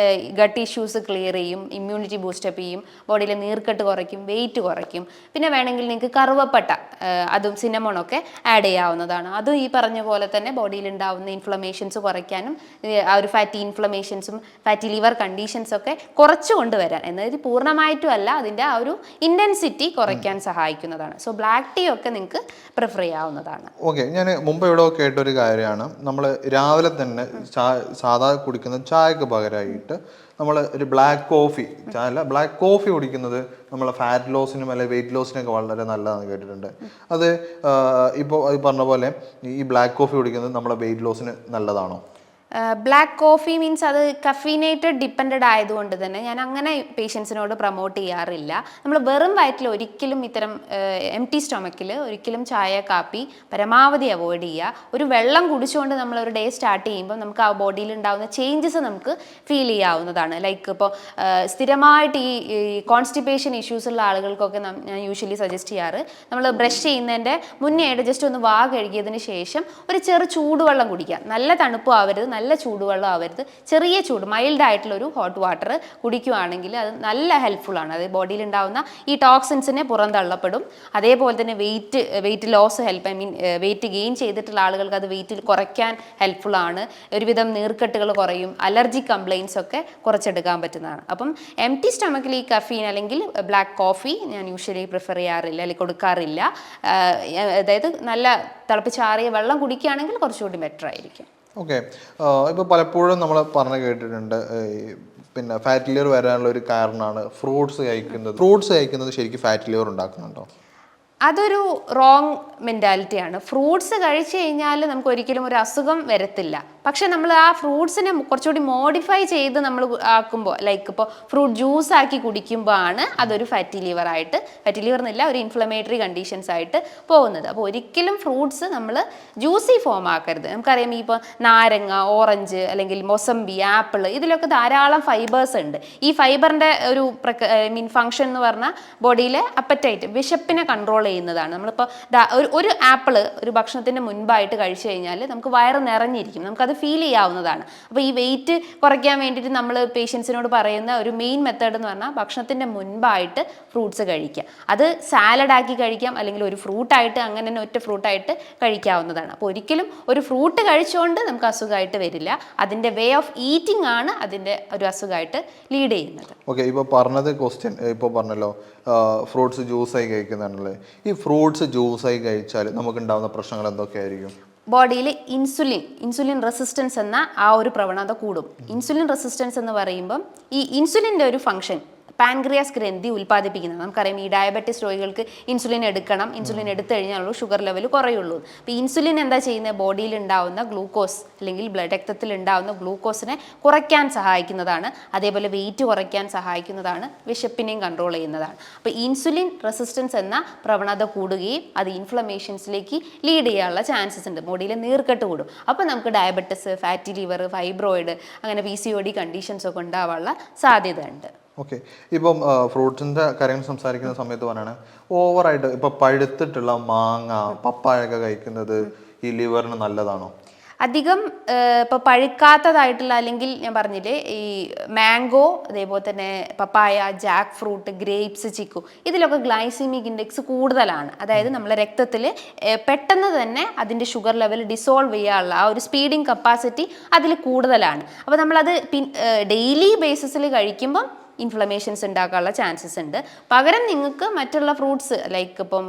ഗട്ട് ഇഷ്യൂസ് ക്ലിയർ ചെയ്യും, ഇമ്മ്യൂണിറ്റി ബൂസ്റ്റപ്പ് ചെയ്യും, ബോഡിയിലെ നീർക്കെട്ട് കുറയ്ക്കും, വെയിറ്റ് കുറയ്ക്കും. പിന്നെ വേണമെങ്കിൽ നിങ്ങൾക്ക് കറുവപ്പട്ട അതും സിനമോണൊക്കെ ആഡ് ചെയ്യാവുന്നതാണ്. അതും ഈ പറഞ്ഞ പോലെ തന്നെ ബോഡിയിൽ ഉണ്ടാവുന്ന ഇൻഫ്ലമേഷൻസ് കുറയ്ക്കാനും ആ ഒരു ഫാറ്റി ഇൻഫ്ലമേഷൻസും ഫാറ്റി ലിവർ കണ്ടീഷൻസും ഒക്കെ കുറച്ച് കൊണ്ടുവരാൻ, എന്നാൽ പൂർണ്ണമായിട്ടും അല്ല, അതിൻ്റെ ആ ഒരു ഇൻറ്റൻസിറ്റി കുറയ്ക്കാൻ സഹായിക്കുന്നതാണ്. സോ ബ്ലാക്ക് ടീ ഒക്കെ നിങ്ങൾക്ക് പ്രിഫർ ചെയ്യാവുന്നതാണ്. ഓക്കെ, ഞാൻ മുമ്പ് ഇവിടെ കേട്ടൊരു കാര്യമാണ്, നമ്മൾ രാവിലെ തന്നെ സാധാ കുടിക്കുന്ന ചായക്ക് പകരമായിട്ട് നമ്മൾ ഒരു ബ്ലാക്ക് കോഫി കുടിക്കുന്നത് നമ്മളെ ഫാറ്റ് ലോസിനും അല്ലെങ്കിൽ വെയിറ്റ് ലോസിനൊക്കെ വളരെ നല്ലതാണെന്ന് കേട്ടിട്ടുണ്ട്. അത് ഇപ്പോൾ പറഞ്ഞ പോലെ ഈ ബ്ലാക്ക് കോഫി കുടിക്കുന്നത് നമ്മളെ വെയിറ്റ് ലോസിന് നല്ലതാണോ? ബ്ലാക്ക് കോഫി മീൻസ് അത് കഫീനേറ്റഡ് ഡിപ്പെൻഡഡ് ആയതുകൊണ്ട് തന്നെ ഞാൻ അങ്ങനെ പേഷ്യൻസിനോട് പ്രൊമോട്ട് ചെയ്യാറില്ല. നമ്മൾ വെറും വയറ്റിൽ ഒരിക്കലും ഇത്തരം എംപ്റ്റി സ്റ്റൊമക്കിൽ ഒരിക്കലും ചായ കാപ്പി പരമാവധി അവോയ്ഡ് ചെയ്യുക. ഒരു വെള്ളം കുടിച്ചുകൊണ്ട് നമ്മളൊരു ഡേ സ്റ്റാർട്ട് ചെയ്യുമ്പോൾ നമുക്ക് ആ ബോഡിയിൽ ഉണ്ടാകുന്ന ചേഞ്ചസ് നമുക്ക് ഫീൽ ചെയ്യാവുന്നതാണ്. ലൈക്ക് ഇപ്പോൾ സ്ഥിരമായിട്ട് ഈ കോൺസ്റ്റിപ്പേഷൻ ഇഷ്യൂസ് ഉള്ള ആളുകൾക്കൊക്കെ ഞാൻ യൂഷ്വലി സജസ്റ്റ് ചെയ്യാറ്, നമ്മൾ ബ്രഷ് ചെയ്യുന്നതിൻ്റെ മുന്നേ ആയിട്ട് ജസ്റ്റ് ഒന്ന് വാ കഴുകിയതിന് ശേഷം ഒരു ചെറു ചൂടുവെള്ളം കുടിക്കുക. നല്ല തണുപ്പും ആവരുത്, നല്ല ചൂടുവെള്ളം ആവരുത്, ചെറിയ ചൂട് മൈൽഡ് ആയിട്ടുള്ളൊരു ഹോട്ട് വാട്ടർ കുടിക്കുകയാണെങ്കിൽ അത് നല്ല ഹെൽപ്ഫുൾ ആണ്. അത് ബോഡിയിൽ ഉണ്ടാവുന്ന ഈ ടോക്സിൻസിനെ പുറന്തള്ളപ്പെടും. അതേപോലെ തന്നെ വെയിറ്റ് ലോസ് വെയിറ്റ് ഗെയിൻ ചെയ്തിട്ടുള്ള ആളുകൾക്ക് അത് വെയിറ്റ് കുറയ്ക്കാൻ ഹെൽപ്ഫുൾ ആണ്. ഒരുവിധം നീർക്കെട്ടുകൾ കുറയും, അലർജി കംപ്ലയിൻസ് ഒക്കെ കുറച്ചെടുക്കാൻ പറ്റുന്നതാണ്. അപ്പം എംപ്റ്റി സ്റ്റൊമക്കിൽ ഈ കഫീൻ അല്ലെങ്കിൽ ബ്ലാക്ക് കോഫി ഞാൻ യൂഷ്വലി പ്രിഫർ ചെയ്യാറില്ല അല്ലെങ്കിൽ കൊടുക്കാറില്ല. അതായത് നല്ല തിളപ്പിച്ചാറിയ വെള്ളം കുടിക്കുകയാണെങ്കിൽ കുറച്ചുകൂടി ബെറ്റർ ആയിരിക്കും. ഓക്കെ, ഇപ്പോൾ പലപ്പോഴും നമ്മൾ പറഞ്ഞു കേട്ടിട്ടുണ്ട് പിന്നെ ഫാറ്റ് ലിവർ വരാനുള്ള ഒരു കാരണമാണ് ഫ്രൂട്ട്സ് കഴിക്കുന്നത് ശരിക്കും ഫാറ്റ് ലിവർ ഉണ്ടാക്കുന്നുണ്ടോ? അതൊരു റോങ് മെൻറ്റാലിറ്റിയാണ്. ഫ്രൂട്ട്സ് കഴിച്ചു കഴിഞ്ഞാൽ നമുക്ക് ഒരിക്കലും ഒരു അസുഖം വരത്തില്ല. പക്ഷെ നമ്മൾ ആ ഫ്രൂട്ട്സിനെ കുറച്ചുകൂടി മോഡിഫൈ ചെയ്ത് നമ്മൾ ആക്കുമ്പോൾ, ലൈക്ക് ഇപ്പോൾ ഫ്രൂട്ട് ജ്യൂസ് ആക്കി കുടിക്കുമ്പോൾ ആണ് അതൊരു ഫാറ്റി ലിവർ എന്നില്ല, ഒരു ഇൻഫ്ലമേറ്ററി കണ്ടീഷൻസ് ആയിട്ട് പോകുന്നത്. അപ്പോൾ ഒരിക്കലും ഫ്രൂട്ട്സ് നമ്മൾ ജ്യൂസി ഫോം ആക്കരുത്. നമുക്കറിയാം ഈ ഇപ്പോൾ നാരങ്ങ, ഓറഞ്ച് അല്ലെങ്കിൽ മൊസംബി, ആപ്പിൾ, ഇതിലൊക്കെ ധാരാളം ഫൈബേഴ്സ് ഉണ്ട്. ഈ ഫൈബറിൻ്റെ ഒരു ഫങ്ഷൻ എന്ന് പറഞ്ഞാൽ ബോഡിയിലെ അപ്പറ്റൈറ്റ്, വിശപ്പിനെ കൺട്രോൾ ചെയ്യുന്നതാണ്. നമ്മളിപ്പോൾ ഒരു ആപ്പിൾ ഒരു ഭക്ഷണത്തിൻ്റെ മുൻപായിട്ട് കഴിച്ചു കഴിഞ്ഞാൽ നമുക്ക് വയറ് നിറഞ്ഞിരിക്കും, നമുക്കത് ഫീൽ ചെയ്യാവുന്നതാണ്. അപ്പോൾ ഈ വെയിറ്റ് കുറയ്ക്കാൻ വേണ്ടിയിട്ട് നമ്മൾ പേഷ്യൻസിനോട് പറയുന്ന ഒരു മെയിൻ മെത്തേഡ് എന്ന് പറഞ്ഞാൽ ഭക്ഷണത്തിൻ്റെ മുൻപായിട്ട് ഫ്രൂട്ട്സ് കഴിക്കുക. അത് സാലഡാക്കി കഴിക്കാം, അല്ലെങ്കിൽ ഒരു ഫ്രൂട്ടായിട്ട് അങ്ങനെ തന്നെ ഒറ്റ ഫ്രൂട്ടായിട്ട് കഴിക്കാവുന്നതാണ്. അപ്പോൾ ഒരിക്കലും ഒരു ഫ്രൂട്ട് കഴിച്ചുകൊണ്ട് നമുക്ക് അസുഖമായിട്ട് വരില്ല. അതിൻ്റെ വേ ഓഫ് ഈറ്റിംഗ് ആണ് അതിൻ്റെ ഒരു അസുഖമായിട്ട് ലീഡ് ചെയ്യുന്നത്. ഓക്കെ, ഇപ്പോൾ പറഞ്ഞത് ക്വസ്റ്റ്യൻ ഇപ്പോൾ പറഞ്ഞല്ലോ ഫ്രൂട്ട്സ് ജ്യൂസായി കഴിക്കുന്നതാണല്ലേ. ഈ ഫ്രൂട്ട്സ് ജ്യൂസായി കഴിച്ചാൽ നമുക്കുണ്ടാകുന്ന പ്രശ്നങ്ങൾ എന്തൊക്കെയായിരിക്കും? ബോഡിയിൽ ഇൻസുലിൻ റെസിസ്റ്റൻസ് എന്ന ആ ഒരു പ്രവണത കൂടും. ഇൻസുലിൻ റെസിസ്റ്റൻസ് എന്ന് പറയുമ്പം ഈ ഇൻസുലിൻ്റെ ഒരു ഫംഗ്ഷൻ പാൻക്രിയാസ് ഗ്രന്ഥി ഉൽപ്പാദിപ്പിക്കുന്നത്. നമുക്കറിയാം ഈ ഡയബറ്റിസ് രോഗികൾക്ക് ഇൻസുലിൻ എടുക്കണം, ഇൻസുലിൻ എടുത്തു കഴിഞ്ഞാൽ ഷുഗർ ലെവൽ കുറയുള്ളൂ. അപ്പോൾ ഇൻസുലിൻ എന്താ ചെയ്യുന്നത്, ബോഡിയിൽ ഉണ്ടാവുന്ന ഗ്ലൂക്കോസ് അല്ലെങ്കിൽ രക്തത്തിൽ ഉണ്ടാവുന്ന ഗ്ലൂക്കോസിനെ കുറയ്ക്കാൻ സഹായിക്കുന്നതാണ്. അതേപോലെ വെയിറ്റ് കുറയ്ക്കാൻ സഹായിക്കുന്നതാണ്, വിശപ്പിനെയും കൺട്രോൾ ചെയ്യുന്നതാണ്. അപ്പോൾ ഇൻസുലിൻ റെസിസ്റ്റൻസ് എന്ന പ്രവണത കൂടുകയും അത് ഇൻഫ്ലമേഷൻസിലേക്ക് ലീഡ് ചെയ്യാനുള്ള ചാൻസസ് ഉണ്ട്. ബോഡിയിൽ നീർക്കെട്ട് കൂടും. അപ്പോൾ നമുക്ക് ഡയബറ്റിസ്, ഫാറ്റി ലിവർ, ഫൈബ്രോയിഡ്, അങ്ങനെ PCOD കണ്ടീഷൻസ് ഒക്കെ ഉണ്ടാവാനുള്ള സാധ്യത ഉണ്ട്. ഓക്കെ, ഇപ്പം ഫ്രൂട്ട്സിൻ്റെ കാര്യങ്ങൾ സംസാരിക്കുന്ന സമയത്ത് പറയുകയാണ് ഓവറായിട്ട് ഇപ്പോൾ പഴുത്തിട്ടുള്ള മാങ്ങ, പപ്പായൊക്കെ കഴിക്കുന്നത് ഈ ലിവറിന് നല്ലതാണോ? അധികം ഇപ്പോൾ പഴുക്കാത്തതായിട്ടുള്ള, അല്ലെങ്കിൽ ഞാൻ പറഞ്ഞില്ലേ ഈ മാംഗോ, അതേപോലെ തന്നെ പപ്പായ, ജാക്ക് ഫ്രൂട്ട്, ഗ്രേപ്സ്, ചിക്കു, ഇതിലൊക്കെ ഗ്ലൈസിമിക് ഇൻഡെക്സ് കൂടുതലാണ്. അതായത് നമ്മളെ രക്തത്തിൽ പെട്ടെന്ന് തന്നെ അതിൻ്റെ ഷുഗർ ലെവൽ ഡിസോൾവ് ചെയ്യാനുള്ള ആ ഒരു സ്പീഡിങ് കപ്പാസിറ്റി അതിൽ കൂടുതലാണ്. അപ്പോൾ നമ്മളത് ഡെയിലി ബേസിസിൽ കഴിക്കുമ്പം ഇൻഫ്ലമേഷൻസ് ഉണ്ടാക്കാനുള്ള ചാൻസസ് ഉണ്ട്. പകരം നിങ്ങൾക്ക് മറ്റുള്ള ഫ്രൂട്ട്സ് ലൈക്ക് ഇപ്പം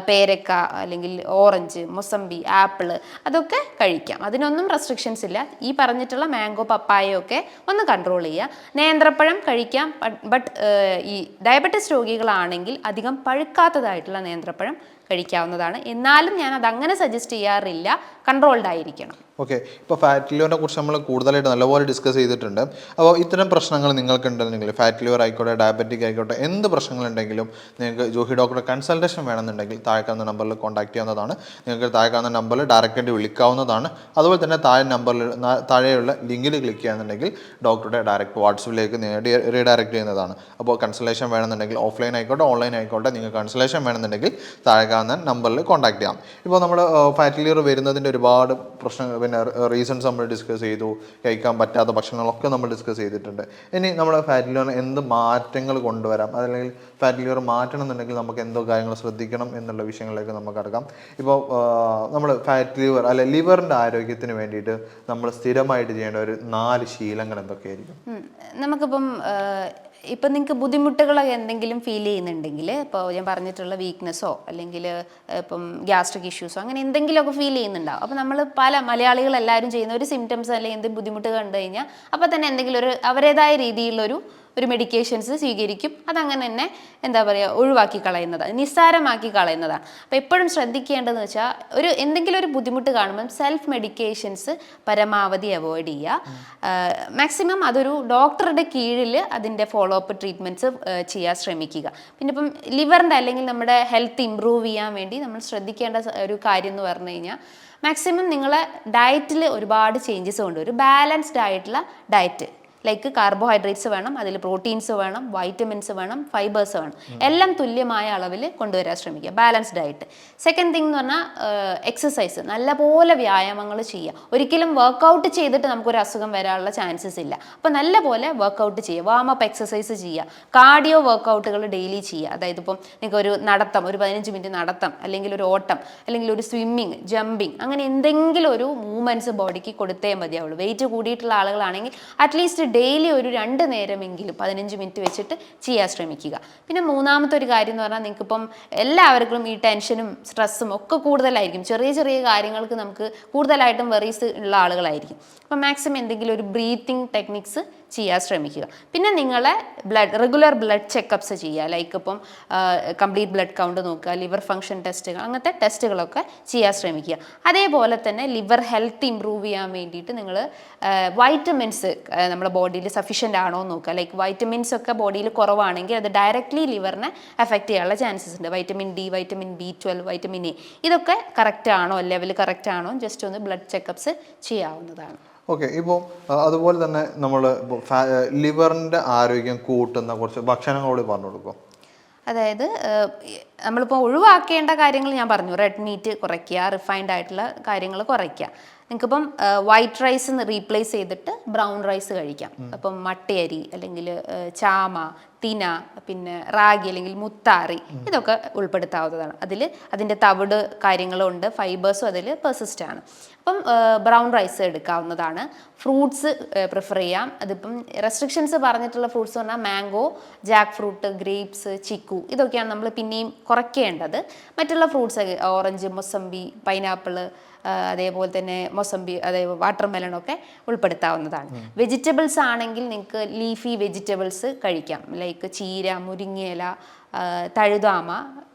പേരക്ക അല്ലെങ്കിൽ ഓറഞ്ച്, മൊസംബി, ആപ്പിൾ അതൊക്കെ കഴിക്കാം. അതിനൊന്നും റെസ്ട്രിക്ഷൻസ് ഇല്ല. ഈ പറഞ്ഞിട്ടുള്ള മാംഗോ, പപ്പായയൊക്കെ ഒന്ന് കൺട്രോൾ ചെയ്യുക. നേന്ത്രപ്പഴം കഴിക്കാം, ബട്ട് ഈ ഡയബറ്റിസ് രോഗികളാണെങ്കിൽ അധികം പഴുക്കാത്തതായിട്ടുള്ള നേന്ത്രപ്പഴം കഴിക്കാവുന്നതാണ്. എന്നാലും ഞാൻ അത് അങ്ങനെ സജസ്റ്റ് ചെയ്യാറില്ല, കൺട്രോൾഡ് ആയിരിക്കണം. ഓക്കെ, ഇപ്പോൾ ഫാറ്റ് ലിവറിനെ കുറിച്ച് നമ്മൾ കൂടുതലായിട്ട് നല്ലപോലെ ഡിസ്കസ് ചെയ്തിട്ടുണ്ട്. അപ്പോൾ ഇത്തരം പ്രശ്നങ്ങൾ നിങ്ങൾക്കുണ്ടെന്നുണ്ടെങ്കിൽ ഫാറ്റ് ലിവർ ആയിക്കോട്ടെ, ഡയബറ്റിക് ആയിക്കോട്ടെ, എന്ത് പ്രശ്നങ്ങളുണ്ടെങ്കിലും നിങ്ങൾക്ക് ജോഹി ഡോക്ടറുടെ കൺസൾട്ടേഷൻ വേണമെന്നുണ്ടെങ്കിൽ താഴെക്കാവുന്ന നമ്പറിൽ കോൺടാക്ട് ചെയ്യാവുന്നതാണ്. നിങ്ങൾക്ക് താഴെക്കാവുന്ന നമ്പറിൽ ഡയറക്റ്റായിട്ട് വിളിക്കാവുന്നതാണ്. അതുപോലെ തന്നെ താഴെയുള്ള ലിങ്കിൽ ക്ലിക്ക് ചെയ്യാന്നുണ്ടെങ്കിൽ ഡോക്ടറുടെ ഡയറക്റ്റ് വാട്സപ്പിലേക്ക് റീഡയറക്റ്റ് ചെയ്യുന്നതാണ്. അപ്പോൾ കൺസൾട്ടേഷൻ വേണമെന്നുണ്ടെങ്കിൽ ഓഫ്ലൈൻ ആയിക്കോട്ടെ ഓൺലൈൻ ആയിക്കോട്ടെ, നിങ്ങൾക്ക് കൺസൾട്ടേഷൻ വേണമെന്നുണ്ടെങ്കിൽ താഴെക്കാവുന്ന നമ്പറിൽ കോൺടാക്ട് ചെയ്യാം. ഇപ്പോൾ നമ്മൾ ഫാറ്റ് ലിവർ വരുന്നതിൻ്റെ ഒരുപാട് പ്രശ്നങ്ങൾ പിന്നെ റീസൺസ് നമ്മൾ ഡിസ്കസ് ചെയ്തു, കഴിക്കാൻ പറ്റാത്ത ഭക്ഷണങ്ങളൊക്കെ നമ്മൾ ഡിസ്കസ് ചെയ്തിട്ടുണ്ട്. ഇനി നമ്മൾ ഫാറ്റ് ലിവറിന് എന്ത് മാറ്റങ്ങൾ കൊണ്ടുവരാം, അല്ലെങ്കിൽ ഫാറ്റ് ലിവർ മാറ്റണം എന്നുണ്ടെങ്കിൽ നമുക്ക് എന്തോ കാര്യങ്ങൾ ശ്രദ്ധിക്കണം എന്നുള്ള വിഷയങ്ങളിലേക്ക് നമുക്ക് കടക്കാം. ഇപ്പോൾ നമ്മൾ ഫാറ്റ് ലിവർ അല്ലെ ലിവറിൻ്റെ ആരോഗ്യത്തിന് വേണ്ടിയിട്ട് നമ്മൾ സ്ഥിരമായിട്ട് ചെയ്യേണ്ട ഒരു 4 ശീലങ്ങൾ എന്തൊക്കെയായിരിക്കും? നമുക്കിപ്പം ഇപ്പം നിങ്ങൾക്ക് ബുദ്ധിമുട്ടുകളൊക്കെ എന്തെങ്കിലും ഫീൽ ചെയ്യുന്നുണ്ടെങ്കിൽ, ഇപ്പോൾ ഞാൻ പറഞ്ഞിട്ടുള്ള വീക്ക്നെസ്സോ അല്ലെങ്കിൽ ഇപ്പം ഗ്യാസ്ട്രിക് ഇഷ്യൂസോ അങ്ങനെ എന്തെങ്കിലുമൊക്കെ ഫീൽ ചെയ്യുന്നുണ്ടാവും. അപ്പോൾ നമ്മൾ മലയാളികൾ എല്ലാവരും ചെയ്യുന്ന ഒരു സിംറ്റംസ് അല്ലെങ്കിൽ എന്ത് ബുദ്ധിമുട്ട് കണ്ടു കഴിഞ്ഞാൽ അപ്പോൾ തന്നെ എന്തെങ്കിലും അവരുടേതായ രീതിയിലുള്ളൊരു മെഡിക്കേഷൻസ് സ്വീകരിക്കും. അതങ്ങനെ തന്നെ എന്താ പറയുക, ഒഴിവാക്കി കളയുന്നതാണ്, നിസ്സാരമാക്കി കളയുന്നതാണ്. അപ്പോൾ എപ്പോഴും ശ്രദ്ധിക്കേണ്ടതെന്ന് വെച്ചാൽ എന്തെങ്കിലും ഒരു ബുദ്ധിമുട്ട് കാണുമ്പം സെൽഫ് മെഡിക്കേഷൻസ് പരമാവധി അവോയ്ഡ് ചെയ്യുക. മാക്സിമം അതൊരു ഡോക്ടറുടെ കീഴിൽ അതിൻ്റെ ഫോളോ അപ്പ് ട്രീറ്റ്മെൻറ്റ്സ് ചെയ്യാൻ ശ്രമിക്കുക. പിന്നെ ഇപ്പം ലിവറിൻ്റെ അല്ലെങ്കിൽ നമ്മുടെ ഹെൽത്ത് ഇമ്പ്രൂവ് ചെയ്യാൻ വേണ്ടി നമ്മൾ ശ്രദ്ധിക്കേണ്ട ഒരു കാര്യം എന്ന് പറഞ്ഞു കഴിഞ്ഞാൽ മാക്സിമം നിങ്ങളെ ഡയറ്റിൽ ഒരുപാട് ചേഞ്ചസ് കൊണ്ടുവരും. ഒരു ബാലൻസ്ഡ് ആയിട്ടുള്ള ഡയറ്റ്, ലൈക്ക് കാർബോഹൈഡ്രേറ്റ്സ് വേണം, അതിൽ പ്രോട്ടീൻസ് വേണം, വൈറ്റമിൻസ് വേണം, ഫൈബേഴ്സ് വേണം, എല്ലാം തുല്യമായ അളവിൽ കൊണ്ടുവരാൻ ശ്രമിക്കുക, ബാലൻസ്ഡ് ആയിട്ട്. സെക്കൻഡ് തിങ് എന്ന് പറഞ്ഞാൽ എക്സസൈസ്, നല്ലപോലെ വ്യായാമങ്ങൾ ചെയ്യുക. ഒരിക്കലും വർക്കൗട്ട് ചെയ്തിട്ട് നമുക്കൊരു അസുഖം വരാനുള്ള ചാൻസസ് ഇല്ല. അപ്പോൾ നല്ലപോലെ വർക്കൗട്ട് ചെയ്യുക, വാമപ്പ് എക്സസൈസ് ചെയ്യുക, കാർഡിയോ വർക്കൗട്ടുകൾ ഡെയിലി ചെയ്യുക. അതായത് ഇപ്പം നിങ്ങൾക്ക് ഒരു 15 മിനിറ്റ് നടത്തം, അല്ലെങ്കിൽ ഒരു ഓട്ടം, അല്ലെങ്കിൽ ഒരു സ്വിമ്മിങ്, ജമ്പിങ്, അങ്ങനെ എന്തെങ്കിലും ഒരു മൂവ്മെൻറ്റ്സ് ബോഡിക്ക് കൊടുത്തേ മതിയാവുള്ളൂ. വെയിറ്റ് കൂടിയിട്ടുള്ള ആളുകളാണെങ്കിൽ അറ്റ്ലീസ്റ്റ് ഡെയിലി ഒരു 2 നേരമെങ്കിലും 15 മിനിറ്റ് വെച്ചിട്ട് ചെയ്യാൻ ശ്രമിക്കുക. പിന്നെ മൂന്നാമത്തെ ഒരു കാര്യം എന്ന് പറഞ്ഞാൽ, നിങ്ങൾക്കിപ്പം എല്ലാവർക്കും ഈ ടെൻഷനും സ്ട്രെസ്സും ഒക്കെ കൂടുതലായിരിക്കും. ചെറിയ ചെറിയ കാര്യങ്ങൾക്ക് നമുക്ക് കൂടുതലായിട്ടും വെറീസ് ഉള്ള ആളുകളായിരിക്കും. അപ്പം മാക്സിമം എന്തെങ്കിലും ഒരു ബ്രീത്തിങ് ടെക്നിക്സ് ചെയ്യാൻ ശ്രമിക്കുക. പിന്നെ നിങ്ങളെ റെഗുലർ ബ്ലഡ് ചെക്കപ്സ് ചെയ്യുക, ലൈക്ക് ഇപ്പം കംപ്ലീറ്റ് ബ്ലഡ് കൗണ്ട് നോക്കുക, ലിവർ ഫംഗ്ഷൻ ടെസ്റ്റുകൾ, അങ്ങനത്തെ ടെസ്റ്റുകളൊക്കെ ചെയ്യാൻ ശ്രമിക്കുക. അതേപോലെ തന്നെ ലിവർ ഹെൽത്ത് ഇമ്പ്രൂവ് ചെയ്യാൻ വേണ്ടിയിട്ട് നിങ്ങൾ വൈറ്റമിൻസ് നമ്മുടെ ബോഡിയിൽ സഫീഷ്യൻ്റ് ആണോ എന്ന് നോക്കുക. ലൈക്ക് വൈറ്റമിൻസ് ഒക്കെ ബോഡിയിൽ കുറവാണെങ്കിൽ അത് ഡയറക്റ്റ്ലി ലിവറിനെ എഫക്റ്റ് ചെയ്യാനുള്ള ചാൻസസ് ഉണ്ട്. Vitamin D, vitamin B12, vitamin A, ഇതൊക്കെ കറക്റ്റ് ആണോ, ലെവൽ കറക്റ്റ് ആണോ ജസ്റ്റ് ഒന്ന് ബ്ലഡ് ചെക്കപ്സ് ചെയ്യാവുന്നതാണ്. ഓക്കെ, ഇപ്പോൾ അതുപോലെ തന്നെ നമ്മൾ ലിവറിൻ്റെ ആരോഗ്യം കൂട്ടുന്ന കുറച്ച് ഭക്ഷണങ്ങളോട് പറഞ്ഞു കൊടുക്കും. അതായത് നമ്മളിപ്പോൾ ഒഴിവാക്കേണ്ട കാര്യങ്ങൾ ഞാൻ പറഞ്ഞു. റെഡ് മീറ്റ് കുറയ്ക്കുക, റിഫൈൻഡ് ആയിട്ടുള്ള കാര്യങ്ങൾ കുറയ്ക്കുക. നിങ്ങൾക്കിപ്പം വൈറ്റ് റൈസ് റീപ്ലേസ് ചെയ്തിട്ട് ബ്രൗൺ റൈസ് കഴിക്കാം. അപ്പം മട്ടയരി അല്ലെങ്കിൽ ചാമ, തിന, പിന്നെ റാഗി അല്ലെങ്കിൽ മുത്താറി, ഇതൊക്കെ ഉൾപ്പെടുത്താവുന്നതാണ്. അതിൻ്റെ തവിട് കാര്യങ്ങളുണ്ട്, ഫൈബേഴ്സും അതിൽ പെർസിസ്റ്റ് ആണ്. അപ്പം ബ്രൗൺ റൈസ് എടുക്കാവുന്നതാണ്. ഫ്രൂട്ട്സ് പ്രിഫർ ചെയ്യാം. അതിപ്പം റെസ്ട്രിക്ഷൻസ് പറഞ്ഞിട്ടുള്ള ഫ്രൂട്ട്സ് പറഞ്ഞാൽ mango, jack fruit, grapes, chikoo, ഇതൊക്കെയാണ് നമ്മൾ പിന്നെയും കുറയ്ക്കേണ്ടത്. മറ്റുള്ള ഫ്രൂട്ട്സ് ഓറഞ്ച്, മൊസമ്പി, പൈനാപ്പിള്, അതേപോലെ തന്നെ മൊസമ്പി, അതായത് വാട്ടർ മെലണൊക്കെ ഉൾപ്പെടുത്താവുന്നതാണ്. വെജിറ്റബിൾസ് ആണെങ്കിൽ നിങ്ങൾക്ക് ലീഫി വെജിറ്റബിൾസ് കഴിക്കാം, ലൈക്ക് ചീര, മുരിങ്ങയില, തഴുതാമ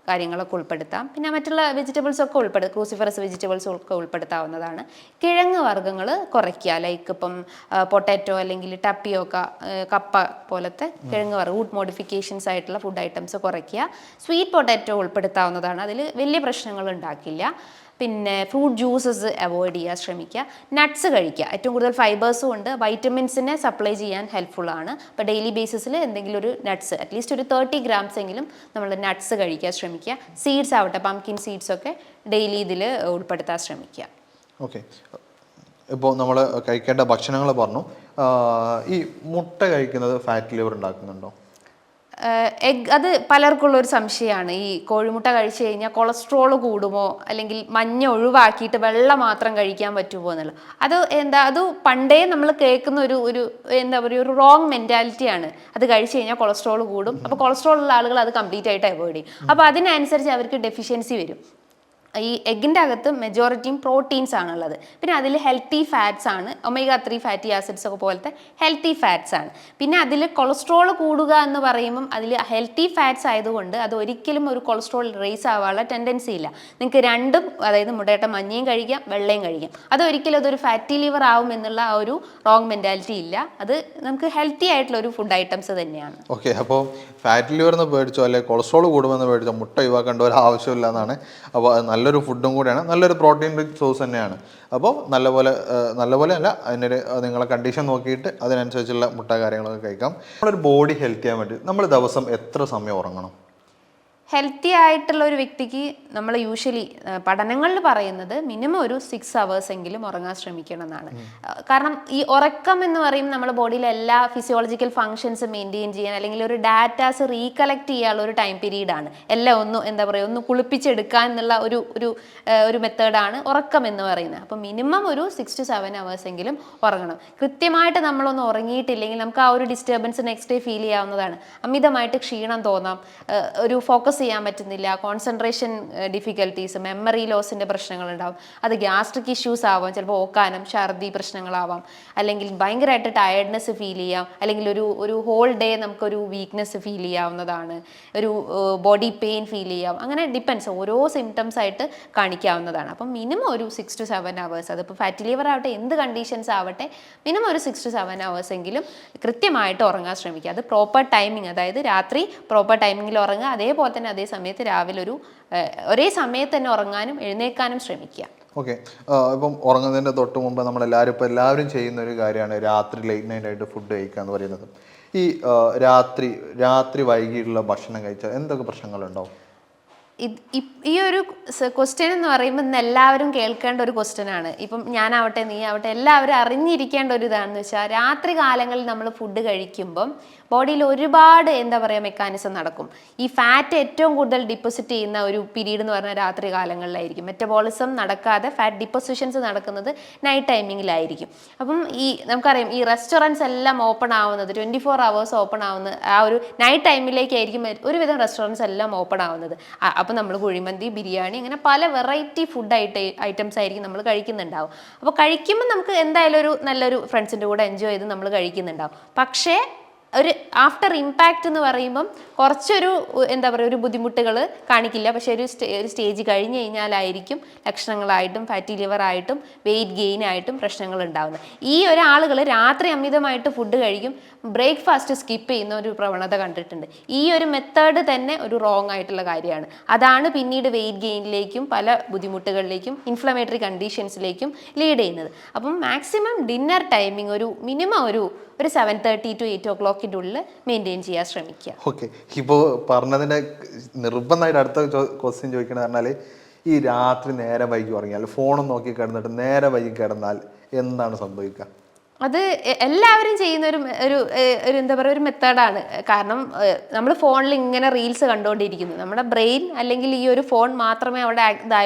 കാര്യങ്ങളൊക്കെ ഉൾപ്പെടുത്താം. പിന്നെ മറ്റുള്ള വെജിറ്റബിൾസ് ഒക്കെ ക്രൂസിഫറസ് വെജിറ്റബിൾസ് ഒക്കെ ഉൾപ്പെടുത്താവുന്നതാണ്. കിഴങ്ങ് വർഗ്ഗങ്ങൾ കുറയ്ക്കുക, ലൈക്ക് ഇപ്പം പൊട്ടാറ്റോ അല്ലെങ്കിൽ ടപ്പിയോക്ക, കപ്പ പോലത്തെ കിഴങ്ങ് വർഗ്ഗം, റൂട്ട് മോഡിഫിക്കേഷൻസ് ആയിട്ടുള്ള ഫുഡ് ഐറ്റംസ് കുറയ്ക്കുക. സ്വീറ്റ് പൊട്ടാറ്റോ ഉൾപ്പെടുത്താവുന്നതാണ്, അതിൽ വലിയ പ്രശ്നങ്ങൾ ഉണ്ടാക്കില്ല. പിന്നെ ഫ്രൂട്ട് ജ്യൂസസ് അവോയ്ഡ് ചെയ്യാൻ ശ്രമിക്കുക. നട്ട്സ് കഴിക്കുക, ഏറ്റവും കൂടുതൽ ഫൈബേഴ്സും ഉണ്ട്, വൈറ്റമിൻസിനെ സപ്ലൈ ചെയ്യാൻ ഹെൽപ്ഫുള്ളാണ്. അപ്പോൾ ഡെയിലി ബേസിസിൽ എന്തെങ്കിലും ഒരു നട്ട്സ്, അറ്റ്ലീസ്റ്റ് ഒരു 30 grams എങ്കിലും നമ്മൾ നട്ട്സ് കഴിക്കാൻ ശ്രമിക്കുക. സീഡ്സ് ആവട്ടെ, പംകിൻ സീഡ്സൊക്കെ ഡെയിലി ഇതിൽ ഉൾപ്പെടുത്താൻ ശ്രമിക്കുക. ഓക്കെ, ഇപ്പോൾ നമ്മൾ കഴിക്കേണ്ട ഭക്ഷണങ്ങൾ പറഞ്ഞു. ഈ മുട്ട കഴിക്കുന്നത് ഫാറ്റ് ലിവർ ഉണ്ടാക്കുന്നുണ്ടോ? എഗ്, അത് പലർക്കുള്ളൊരു സംശയമാണ്. ഈ കോഴിമുട്ട കഴിച്ചു കഴിഞ്ഞാൽ കൊളസ്ട്രോൾ കൂടുമോ, അല്ലെങ്കിൽ മഞ്ഞ ഒഴിവാക്കിയിട്ട് വെള്ള മാത്രം കഴിക്കാൻ പറ്റുമോ എന്നുള്ളത്. അത് പണ്ടേ നമ്മൾ കേൾക്കുന്ന ഒരു എന്താ പറയുക, ഒരു റോങ് മെൻറ്റാലിറ്റിയാണ്. അത് കഴിച്ചു കഴിഞ്ഞാൽ കൊളസ്ട്രോൾ കൂടും, അപ്പോൾ കൊളസ്ട്രോൾ ഉള്ള ആളുകൾ അത് കംപ്ലീറ്റ് ആയിട്ട് അവോയ്ഡ് ചെയ്യും. അപ്പോൾ അതിനനുസരിച്ച് അവർക്ക് ഡെഫിഷ്യൻസി വരും. ഈ എഗ്ഗിൻ്റെ അകത്ത് മെജോറിറ്റിയും പ്രോട്ടീൻസ് ആണുള്ളത്. പിന്നെ അതിൽ ഹെൽത്തി ഫാറ്റ്സ് ആണ്, omega-3 ഫാറ്റി ആസിഡ്സ് ഒക്കെ പോലത്തെ ഹെൽത്തി ഫാറ്റ്സ് ആണ്. പിന്നെ അതിൽ കൊളസ്ട്രോൾ കൂടുക എന്ന് പറയുമ്പം അതിൽ ഹെൽത്തി ഫാറ്റ്സ് ആയതുകൊണ്ട് അത് ഒരിക്കലും ഒരു കൊളസ്ട്രോൾ റേസ് ആവാനുള്ള ടെൻഡൻസി ഇല്ല. നിങ്ങൾക്ക് രണ്ടും, അതായത് മുട്ടയുടെ മഞ്ഞയും കഴിക്കാം വെള്ളയും കഴിക്കാം. അതൊരിക്കലും അതൊരു ഫാറ്റി ലിവർ ആവും എന്നുള്ള ആ ഒരു റോങ് മെൻറ്റാലിറ്റി ഇല്ല. അത് നമുക്ക് ഹെൽത്തി ആയിട്ടുള്ള ഒരു ഫുഡ് ഐറ്റംസ് തന്നെയാണ്. ഓക്കെ, അപ്പോൾ ഫാറ്റ് ലിവറിന്ന് പേടിച്ചോ അല്ലെങ്കിൽ കൊളസ്ട്രോൾ കൂടുമെന്ന് പേടിച്ചോ മുട്ട ഒഴിവാക്കേണ്ട ഒരു ആവശ്യമില്ല എന്നാണ്. അപ്പോൾ നല്ലൊരു ഫുഡും കൂടെയാണ്, നല്ലൊരു പ്രോട്ടീൻ റിച്ച് സോഴ്സ് തന്നെയാണ്. അപ്പോൾ നല്ലപോലെ അല്ല, അതിനൊരു നിങ്ങളെ കണ്ടീഷൻ നോക്കിയിട്ട് അതിനനുസരിച്ചുള്ള മുട്ട കാര്യങ്ങളൊക്കെ കഴിക്കാം. നമ്മളൊരു ബോഡി ഹെൽത്തി ആകാൻ വേണ്ടി നമ്മൾ ദിവസം എത്ര സമയം ഉറങ്ങണം? ഹെൽത്തി ആയിട്ടുള്ള ഒരു വ്യക്തിക്ക് നമ്മൾ യൂഷ്വലി പഠനങ്ങളിൽ പറയുന്നത് മിനിമം ഒരു 6 hours എങ്കിലും ഉറങ്ങാൻ ശ്രമിക്കണം എന്നാണ്. കാരണം ഈ ഉറക്കം എന്ന് പറയുമ്പോൾ നമ്മുടെ ബോഡിയിലെ എല്ലാ ഫിസിയോളജിക്കൽ ഫങ്ഷൻസ് മെയിൻറ്റെയിൻ ചെയ്യാൻ അല്ലെങ്കിൽ ഒരു ഡാറ്റാസ് റീകളക്ട് ചെയ്യാനുള്ള ഒരു ടൈം പീരീഡാണ്. എല്ലാം ഒന്ന് കുളിപ്പിച്ചെടുക്കാൻ എന്നുള്ള ഒരു മെത്തേഡാണ് ഉറക്കം എന്ന് പറയുന്നത്. അപ്പോൾ മിനിമം ഒരു 6 to 7 hours എങ്കിലും ഉറങ്ങണം. കൃത്യമായിട്ട് നമ്മളൊന്ന് ഉറങ്ങിയിട്ടില്ലെങ്കിൽ നമുക്ക് ആ ഒരു ഡിസ്റ്റർബൻസ് നെക്സ്റ്റ് ഡേ ഫീൽ ചെയ്യാവുന്നതാണ്. അമിതമായിട്ട് ക്ഷീണം തോന്നാം, ഒരു ഫോക്കസ് ചെയ്യാൻ പറ്റുന്നില്ല, കോൺസെൻട്രേഷൻ ഡിഫിക്കൽട്ടീസ്, മെമ്മറി ലോസിൻ്റെ പ്രശ്നങ്ങളുണ്ടാവും. അത് ഗ്യാസ്ട്രിക് ഇഷ്യൂസ് ആവാം, ചിലപ്പോൾ ഓക്കാനം, ഛർദി പ്രശ്നങ്ങളാവാം, അല്ലെങ്കിൽ ഭയങ്കരമായിട്ട് ടയർഡ്നെസ് ഫീൽ ചെയ്യാം, അല്ലെങ്കിൽ ഒരു ഹോൾ ഡേ നമുക്കൊരു വീക്ക്നെസ് ഫീൽ ചെയ്യാവുന്നതാണ്, ഒരു ബോഡി പെയിൻ ഫീൽ ചെയ്യാം. അങ്ങനെ ഡിപ്പെൻസ്, ഓരോ സിംറ്റംസ് ആയിട്ട് കാണിക്കാവുന്നതാണ്. അപ്പം മിനിമം ഒരു 6 to 7 hours, അതിപ്പോൾ ഫാറ്റി ലിവർ ആവട്ടെ എന്ത് കണ്ടീഷൻസ് ആവട്ടെ, മിനിമം ഒരു 6 to 7 hours എങ്കിലും കൃത്യമായിട്ട് ഉറങ്ങാൻ ശ്രമിക്കുക. അത് പ്രോപ്പർ ടൈമിങ്, അതായത് രാത്രി പ്രോപ്പർ ടൈമിങ്ങിൽ ഉറങ്ങുക, അതേപോലെ തന്നെ അതേ സമയത്ത് രാവിലെ ഒരേ സമയത്ത് തന്നെ ഉറങ്ങാനും എഴുന്നേൽക്കാനും ശ്രമിക്കുക. ഓക്കെ, ഇപ്പം ഉറങ്ങുന്നതിൻ്റെ തൊട്ട് മുമ്പ് എല്ലാവരും ചെയ്യുന്ന ഒരു കാര്യമാണ് രാത്രി ലേറ്റ് നൈറ്റ് ആയിട്ട് ഫുഡ് കഴിക്കുക എന്ന് പറയുന്നത്. ഈ രാത്രി വൈകിട്ടുള്ള ഭക്ഷണം കഴിച്ചാൽ എന്തൊക്കെ പ്രശ്നങ്ങളുണ്ടാവും? ഈ ഒരു ക്വസ്റ്റ്യൻ എന്ന് പറയുമ്പോൾ ഇന്ന് എല്ലാവരും കേൾക്കേണ്ട ഒരു ക്വസ്റ്റ്യൻ ആണ്. ഇപ്പം ഞാനാവട്ടെ നീ ആവട്ടെ എല്ലാവരും അറിഞ്ഞിരിക്കേണ്ട ഒരു ഇതാണെന്ന് വെച്ചാൽ, രാത്രി കാലങ്ങളിൽ നമ്മൾ ഫുഡ് കഴിക്കുമ്പം ബോഡിയിൽ ഒരുപാട് മെക്കാനിസം നടക്കും. ഈ ഫാറ്റ് ഏറ്റവും കൂടുതൽ ഡിപ്പോസിറ്റ് ചെയ്യുന്ന ഒരു പീരീഡ് എന്ന് പറഞ്ഞാൽ രാത്രി കാലങ്ങളിലായിരിക്കും. മെറ്റബോളിസം നടക്കാതെ ഫാറ്റ് ഡിപ്പോസിഷൻസ് നടക്കുന്നത് നൈറ്റ് ടൈമിങ്ങിലായിരിക്കും. അപ്പം നമുക്കറിയാം ഈ റെസ്റ്റോറൻറ്റ്സ് എല്ലാം ഓപ്പൺ ആവുന്നത് 24 hours ഓപ്പൺ ആവുന്ന ആ ഒരു നൈറ്റ് ടൈമിലേക്കായിരിക്കും ഒരുവിധം റെസ്റ്റോറൻറ്റ്സ് എല്ലാം ഓപ്പൺ ആവുന്നത്. അപ്പോൾ നമ്മൾ കുഴിമന്തി, ബിരിയാണി, അങ്ങനെ പല വെറൈറ്റി ഫുഡ് ഐറ്റംസ് ആയിരിക്കും നമ്മൾ കഴിക്കുന്നുണ്ടാവും. അപ്പോൾ കഴിക്കുമ്പോൾ നമുക്ക് എന്തായാലും നല്ലൊരു ഫ്രണ്ട്സിൻ്റെ കൂടെ എൻജോയ് ചെയ്ത് നമ്മൾ കഴിക്കുന്നുണ്ടാവും. പക്ഷേ ഒരു ആഫ്റ്റർ ഇമ്പാക്റ്റ് എന്ന് പറയുമ്പം കുറച്ചൊരു ഒരു ബുദ്ധിമുട്ടുകൾ കാണിക്കില്ല. പക്ഷേ ഒരു സ്റ്റേജ് കഴിഞ്ഞ് കഴിഞ്ഞാലായിരിക്കും ലക്ഷണങ്ങളായിട്ടും ഫാറ്റി ലിവർ ആയിട്ടും വെയിറ്റ് ഗെയിൻ ആയിട്ടും പ്രശ്നങ്ങൾ ഉണ്ടാകുന്നത്. ഈ ആളുകൾ രാത്രി അമിതമായിട്ട് ഫുഡ് കഴിക്കും, ബ്രേക്ക്ഫാസ്റ്റ് സ്കിപ്പ് ചെയ്യുന്ന ഒരു പ്രവണത കണ്ടിട്ടുണ്ട്. ഈ ഒരു മെത്തേഡ് തന്നെ ഒരു റോങ് ആയിട്ടുള്ള കാര്യമാണ്. അതാണ് പിന്നീട് വെയിറ്റ് ഗെയിനിലേക്കും പല ബുദ്ധിമുട്ടുകളിലേക്കും ഇൻഫ്ലമേറ്ററി കണ്ടീഷൻസിലേക്കും ലീഡ് ചെയ്യുന്നത്. അപ്പം മാക്സിമം ഡിന്നർ ടൈമിംഗ് മിനിമം ഒരു 7:30 to 8 o'clock-ൻ്റെ ഉള്ളിൽ മെയിൻറ്റെയിൻ ചെയ്യാൻ ശ്രമിക്കുക. ഓക്കെ, ഇപ്പോൾ പറഞ്ഞതിൻ്റെ നിർബന്ധമായിട്ട് അടുത്ത ക്വസ്റ്റ്യൻ ചോദിക്കണമെന്ന് പറഞ്ഞാൽ, ഈ രാത്രി നേരെ വൈകി ഉറങ്ങിയാൽ, ഫോണും നോക്കി കിടന്നിട്ട് നേരെ വൈകി കിടന്നാൽ എന്താണ് സംഭവിക്കുക? അത് എല്ലാവരും ചെയ്യുന്ന ഒരു മെത്തേഡാണ്. കാരണം നമ്മൾ ഫോണിൽ ഇങ്ങനെ റീൽസ് കണ്ടുകൊണ്ടിരിക്കുന്നു. നമ്മുടെ ബ്രെയിൻ അല്ലെങ്കിൽ ഈ ഒരു ഫോൺ മാത്രമേ അവിടെ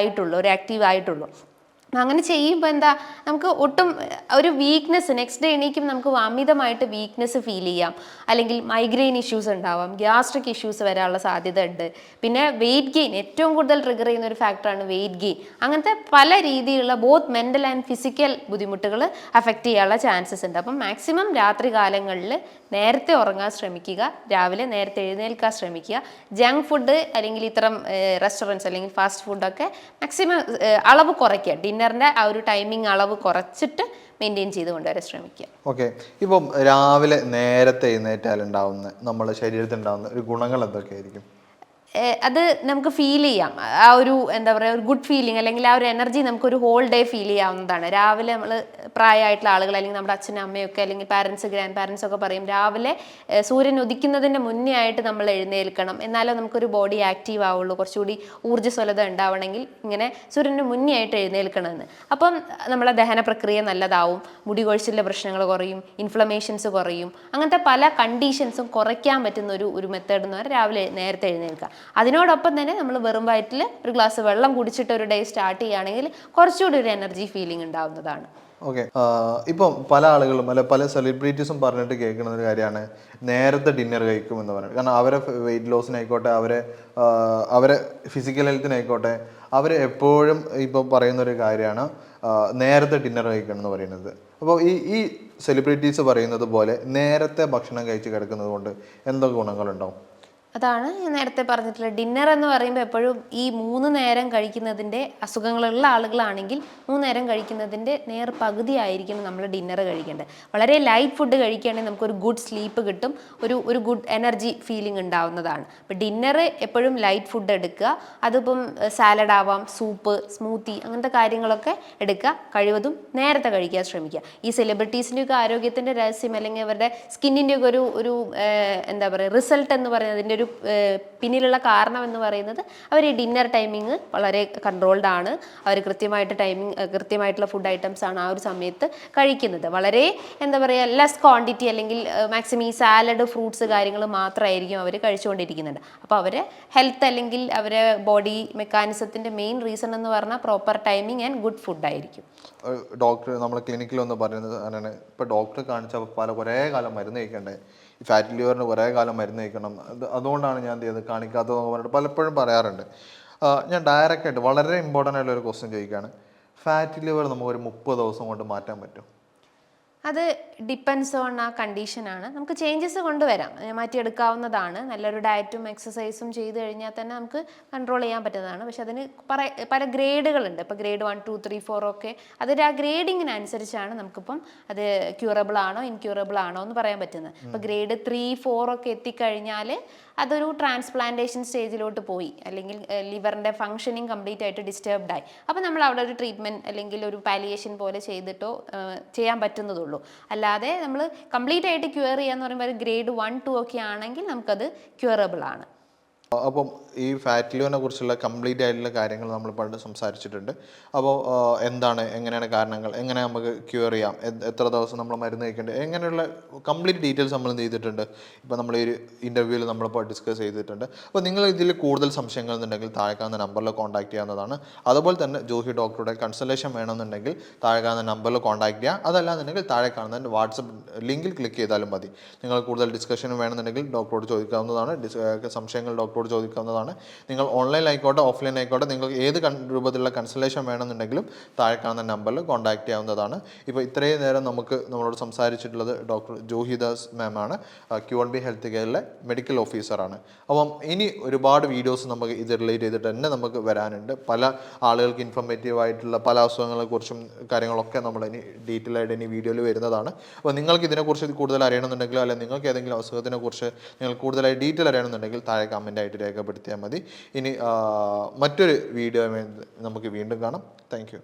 ഒരു ആക്റ്റീവ് ആയിട്ടുള്ളൂ. അങ്ങനെ ചെയ്യുമ്പോൾ നമുക്ക് ഒട്ടും ഒരു വീക്ക്നെസ്, നെക്സ്റ്റ് ഡേ എണീക്കും നമുക്ക് അമിതമായിട്ട് വീക്ക്നെസ് ഫീൽ ചെയ്യാം, അല്ലെങ്കിൽ മൈഗ്രെയിൻ ഇഷ്യൂസ് ഉണ്ടാവാം, ഗ്യാസ്ട്രിക് ഇഷ്യൂസ് വരാനുള്ള സാധ്യത ഉണ്ട്. പിന്നെ വെയിറ്റ് ഗെയിൻ ഏറ്റവും കൂടുതൽ ട്രിഗർ ചെയ്യുന്ന ഒരു ഫാക്ടറാണ് വെയിറ്റ് ഗെയിൻ. അങ്ങനത്തെ പല രീതിയിലുള്ള ബോത്ത് മെൻ്റൽ ആൻഡ് ഫിസിക്കൽ ബുദ്ധിമുട്ടുകൾ അഫക്റ്റ് ചെയ്യാനുള്ള ചാൻസസ് ഉണ്ട്. അപ്പം മാക്സിമം രാത്രി കാലങ്ങളിൽ നേരത്തെ ഉറങ്ങാൻ ശ്രമിക്കുക, രാവിലെ നേരത്തെ എഴുന്നേൽക്കാൻ ശ്രമിക്കുക. ജങ്ക് ഫുഡ് അല്ലെങ്കിൽ ഇത്തരം റെസ്റ്റോറൻറ്റ്സ് അല്ലെങ്കിൽ ഫാസ്റ്റ് ഫുഡൊക്കെ മാക്സിമം അളവ് കുറയ്ക്കുക. ഡിന്നറിൻ്റെ ആ ഒരു ടൈമിംഗ് അളവ് കുറച്ചിട്ട് മെയിൻറ്റെയിൻ ചെയ്ത് കൊണ്ടുവരാൻ ശ്രമിക്കുക. ഓക്കെ, ഇപ്പം രാവിലെ നേരത്തെ എഴുന്നേറ്റാലുണ്ടാവുന്ന നമ്മുടെ ശരീരത്തിലുണ്ടാവുന്ന ഒരു ഗുണങ്ങൾ എന്തൊക്കെയായിരിക്കും? അത് നമുക്ക് ഫീൽ ചെയ്യാം. ആ ഒരു ഒരു ഗുഡ് ഫീലിംഗ് അല്ലെങ്കിൽ ആ ഒരു എനർജി നമുക്കൊരു ഹോൾ ഡേ ഫീൽ ചെയ്യാവുന്നതാണ്. രാവിലെ നമ്മൾ പ്രായമായിട്ടുള്ള ആളുകൾ അല്ലെങ്കിൽ നമ്മുടെ അച്ഛനും അമ്മയൊക്കെ അല്ലെങ്കിൽ പാരൻസ്, ഗ്രാൻഡ് പാരൻസ് ഒക്കെ പറയും രാവിലെ സൂര്യൻ ഉദിക്കുന്നതിൻ്റെ മുന്നേ ആയിട്ട് നമ്മൾ എഴുന്നേൽക്കണം, എന്നാലേ നമുക്കൊരു ബോഡി ആക്റ്റീവ് ആവുള്ളൂ, കുറച്ചുകൂടി ഊർജ്ജസ്വലത ഉണ്ടാവണമെങ്കിൽ ഇങ്ങനെ സൂര്യന് മുന്നേ ആയിട്ട് എഴുന്നേൽക്കണമെന്ന്. അപ്പം നമ്മളെ ദഹന പ്രക്രിയ നല്ലതാവും, മുടി കൊഴിച്ചിലിൻ്റെ പ്രശ്നങ്ങൾ കുറയും, ഇൻഫ്ലമേഷൻസ് കുറയും. അങ്ങനത്തെ പല കണ്ടീഷൻസും കുറയ്ക്കാൻ പറ്റുന്ന ഒരു മെത്തേഡ് എന്ന് പറഞ്ഞാൽ രാവിലെ നേരത്തെ എഴുന്നേൽക്കുക. അതിനോടൊപ്പം തന്നെ നമ്മൾ വെറും വയറ്റിൽ ഒരു ഗ്ലാസ് വെള്ളം കുടിച്ചിട്ട് ഒരു ഡേ സ്റ്റാർട്ട് ചെയ്യുകയാണെങ്കിൽ കുറച്ചുകൂടി ഒരു എനർജി ഫീലിംഗ് ഉണ്ടാവുന്നതാണ്. ഓക്കെ, ഇപ്പം പല ആളുകളും അല്ല പല സെലിബ്രിറ്റീസും പറഞ്ഞിട്ട് കേൾക്കുന്ന ഒരു കാര്യമാണ് നേരത്തെ ഡിന്നർ കഴിക്കുമെന്ന് പറയുന്നത്. കാരണം അവരെ വെയിറ്റ് ലോസിനായിക്കോട്ടെ, അവരെ ഫിസിക്കൽ ഹെൽത്തിനായിക്കോട്ടെ, അവർ എപ്പോഴും ഇപ്പം പറയുന്നൊരു കാര്യമാണ് നേരത്തെ ഡിന്നർ കഴിക്കണം എന്ന് പറയുന്നത്. അപ്പോൾ ഈ സെലിബ്രിറ്റീസ് പറയുന്നത് പോലെ നേരത്തെ ഭക്ഷണം കഴിച്ച് കിടക്കുന്നത് കൊണ്ട് എന്തൊക്കെ ഗുണങ്ങളുണ്ടാവും? അതാണ് ഞാൻ നേരത്തെ പറഞ്ഞിട്ടുള്ള ഡിന്നർ എന്ന് പറയുമ്പോൾ എപ്പോഴും ഈ 3 നേരം കഴിക്കുന്നതിൻ്റെ അസുഖങ്ങളുള്ള ആളുകളാണെങ്കിൽ 3 നേരം കഴിക്കുന്നതിൻ്റെ പകുതി ആയിരിക്കണം നമ്മൾ ഡിന്നർ കഴിക്കേണ്ടത്. വളരെ ലൈറ്റ് ഫുഡ് കഴിക്കുകയാണെങ്കിൽ നമുക്കൊരു ഗുഡ് സ്ലീപ്പ് കിട്ടും, ഒരു ഗുഡ് എനർജി ഫീലിംഗ് ഉണ്ടാവുന്നതാണ്. അപ്പോൾ ഡിന്നർ എപ്പോഴും ലൈറ്റ് ഫുഡ് എടുക്കുക. അതിപ്പം സാലഡ് ആവാം, സൂപ്പ്, സ്മൂത്തി, അങ്ങനത്തെ കാര്യങ്ങളൊക്കെ എടുക്കുക. കഴിവതും നേരത്തെ കഴിക്കാൻ ശ്രമിക്കുക. ഈ സെലിബ്രിറ്റീസിൻ്റെയൊക്കെ ആരോഗ്യത്തിൻ്റെ രഹസ്യം അല്ലെങ്കിൽ അവരുടെ സ്കിന്നിൻ്റെയൊക്കെ ഒരു എന്താ പറയുക റിസൾട്ട് എന്ന് പറയുന്നതിൻ്റെ ഒരു പിന്നിലുള്ള കാരണം എന്ന് പറയുന്നത് അവർ ഈ ഡിന്നർ ടൈമിങ് വളരെ കൺട്രോൾഡ് ആണ്. അവർ കൃത്യമായിട്ടുള്ള ഫുഡ് ഐറ്റംസ് ആണ് ആ ഒരു സമയത്ത് കഴിക്കുന്നത്. വളരെ എന്താ പറയുക ലെസ് ക്വാണ്ടിറ്റി അല്ലെങ്കിൽ മാക്സിമം ഈ സാലഡ്, ഫ്രൂട്ട്സ് കാര്യങ്ങൾ മാത്രമായിരിക്കും അവർ കഴിച്ചുകൊണ്ടിരിക്കുന്നുണ്ട്. അപ്പോൾ അവരെ ഹെൽത്ത് അല്ലെങ്കിൽ അവരെ ബോഡി മെക്കാനിസത്തിൻ്റെ മെയിൻ റീസൺ എന്ന് പറഞ്ഞാൽ proper timing and good food ആയിരിക്കും. ഡോക്ടർ നമ്മുടെ ക്ലിനിക്കിൽ ഒന്ന് പറയുന്നത് അങ്ങനെ, ഇപ്പോൾ ഡോക്ടറെ കാണിച്ചാൽ കുറേ കാലം മരുന്ന് കഴിക്കണ്ടേ, ഈ ഫാറ്റി ലിവറിന് കുറേ കാലം മരുന്ന് കഴിക്കണം, അതുകൊണ്ടാണ് ഞാൻ എന്ത് ചെയ്തത് കാണിക്കാത്തതെന്ന് പറഞ്ഞിട്ട് പലപ്പോഴും പറയാറുണ്ട്. ഞാൻ ഡയറക്റ്റായിട്ട് വളരെ ഇമ്പോർട്ടൻ്റ് ആയിട്ടുള്ള ഒരു ക്വസ്റ്റ്യൻ ചോദിക്കുകയാണ്. ഫാറ്റി ലിവർ നമുക്കൊരു 30 ദിവസം കൊണ്ട് മാറ്റാൻ പറ്റും? അത് ഡിപ്പെൻസ് ഓൺ ആ കണ്ടീഷനാണ്. നമുക്ക് ചേഞ്ചസ് കൊണ്ടുവരാം, മാറ്റിയെടുക്കാവുന്നതാണ്. നല്ലൊരു ഡയറ്റും എക്സസൈസും ചെയ്ത് കഴിഞ്ഞാൽ തന്നെ നമുക്ക് കൺട്രോൾ ചെയ്യാൻ പറ്റുന്നതാണ്. പക്ഷെ അതിന് പല ഗ്രേഡുകളുണ്ട്. ഇപ്പോൾ ഗ്രേഡ് 1, 2, 3, 4 ഒക്കെ അതൊരു ആ ഗ്രേഡിങ്ങിനനുസരിച്ചാണ് നമുക്കിപ്പം അത് ക്യൂറബിൾ ആണോ ഇൻക്യൂറബിൾ ആണോ എന്ന് പറയാൻ പറ്റുന്നത്. ഇപ്പോൾ ഗ്രേഡ് 3, 4 ഒക്കെ എത്തിക്കഴിഞ്ഞാൽ അതൊരു ട്രാൻസ്പ്ലാന്റേഷൻ സ്റ്റേജിലോട്ട് പോയി, അല്ലെങ്കിൽ ലിവറിൻ്റെ ഫങ്ഷനിങ് കംപ്ലീറ്റ് ആയിട്ട് ഡിസ്റ്റർബ്ഡ് ആയി. അപ്പോൾ നമ്മൾ അവിടെ ഒരു ട്രീറ്റ്മെൻറ്റ് അല്ലെങ്കിൽ ഒരു പാലിയേഷൻ പോലെ ചെയ്തിട്ടോ ചെയ്യാൻ പറ്റുന്നതുള്ളൂ. അല്ലാതെ നമ്മൾ കംപ്ലീറ്റ് ആയിട്ട് ക്യൂർ ചെയ്യാന്ന് പറയുമ്പോൾ ഗ്രേഡ് 1, 2 ഒക്കെ ആണെങ്കിൽ നമുക്കത് ക്യൂറബിൾ ആണ്. അപ്പം ഈ ഫാറ്റ് ലിവറിനെ കുറിച്ചുള്ള കംപ്ലീറ്റ് ആയിട്ടുള്ള കാര്യങ്ങൾ നമ്മൾ പണ്ട് സംസാരിച്ചിട്ടുണ്ട്. അപ്പോൾ എങ്ങനെയാണ് കാരണങ്ങൾ, എങ്ങനെ നമുക്ക് ക്യൂർ ചെയ്യാം, എത്ര ദിവസം നമ്മൾ മരുന്ന് കഴിക്കേണ്ടത്, എങ്ങനെയുള്ള കംപ്ലീറ്റ് ഡീറ്റെയിൽസ് നമ്മൾ എന്ത് ചെയ്തിട്ടുണ്ട്, ഇപ്പോൾ നമ്മൾ ഈ ഒരു ഇൻ്റർവ്യൂവിൽ നമ്മളിപ്പോൾ ഡിസ്കസ് ചെയ്തിട്ടുണ്ട്. അപ്പോൾ നിങ്ങൾ ഇതിൽ കൂടുതൽ സംശയങ്ങൾ എന്നുണ്ടെങ്കിൽ താഴെ കാണുന്ന നമ്പറിൽ കോൺടാക്ട് ചെയ്യാവുന്നതാണ്. അതുപോലെ തന്നെ ജോഹി ഡോക്ടറുടെ കൺസൾട്ടേഷൻ വേണമെന്നുണ്ടെങ്കിൽ താഴെ കാണുന്ന നമ്പറിൽ കോൺടാക്ട് ചെയ്യാം. അതല്ലാന്നുണ്ടെങ്കിൽ താഴെ കാണുന്ന വാട്സപ്പ് ലിങ്കിൽ ക്ലിക്ക് ചെയ്താലും മതി. നിങ്ങൾ കൂടുതൽ ഡിസ്കഷൻ വേണമെന്നുണ്ടെങ്കിൽ ഡോക്ടറോട് ചോദിക്കാവുന്നതാണ്. സംശയങ്ങൾ ഡോക്ടറോട് ചോദിക്കാവുന്നതാണ്. നിങ്ങൾ ഓൺലൈൻ ആയിക്കോട്ടെ ഓഫ്ലൈൻ ആയിക്കോട്ടെ നിങ്ങൾക്ക് ഏത് രൂപത്തിലുള്ള കൺസൾട്ടേഷൻ വേണമെന്നുണ്ടെങ്കിലും താഴെ കാണുന്ന നമ്പറിൽ കോൺടാക്ട് ചെയ്യാവുന്നതാണ്. ഇപ്പോൾ ഇത്രയും നേരം നമ്മളോട് സംസാരിച്ചിട്ടുള്ളത് ഡോക്ടർ ജോഹിദാസ് മാം ആണ്, Q1B ഹെൽത്ത് കെയറിലെ മെഡിക്കൽ ഓഫീസറാണ്. അപ്പം ഇനി ഒരുപാട് വീഡിയോസ് നമുക്ക് ഇത് റിലേറ്റ് ചെയ്തിട്ട് തന്നെ നമുക്ക് വരാനുണ്ട്. പല ആളുകൾക്ക് ഇൻഫോർമേറ്റീവ് ആയിട്ടുള്ള പല അസുഖങ്ങളെക്കുറിച്ചും കാര്യങ്ങളൊക്കെ നമ്മൾ ഇനി ഡീറ്റെയിൽ ആയിട്ട് ഇനി വീഡിയോയിൽ വരുന്നതാണ്. അപ്പോൾ നിങ്ങൾക്ക് ഇതിനെക്കുറിച്ച് കൂടുതൽ അറിയണമെന്നുണ്ടെങ്കിലോ അല്ലെങ്കിൽ നിങ്ങൾക്ക് ഏതെങ്കിലും അസുഖത്തിനെക്കുറിച്ച് നിങ്ങൾ കൂടുതലായി ഡീറ്റെയിൽ അറിയണമെന്നുണ്ടെങ്കിൽ താഴെ കമൻ്റ് ആയിട്ട് രേഖപ്പെടുത്തിയാൽ മതി. ഇനി മറ്റൊരു വീഡിയോ നമുക്ക് വീണ്ടും കാണാം. Thank you.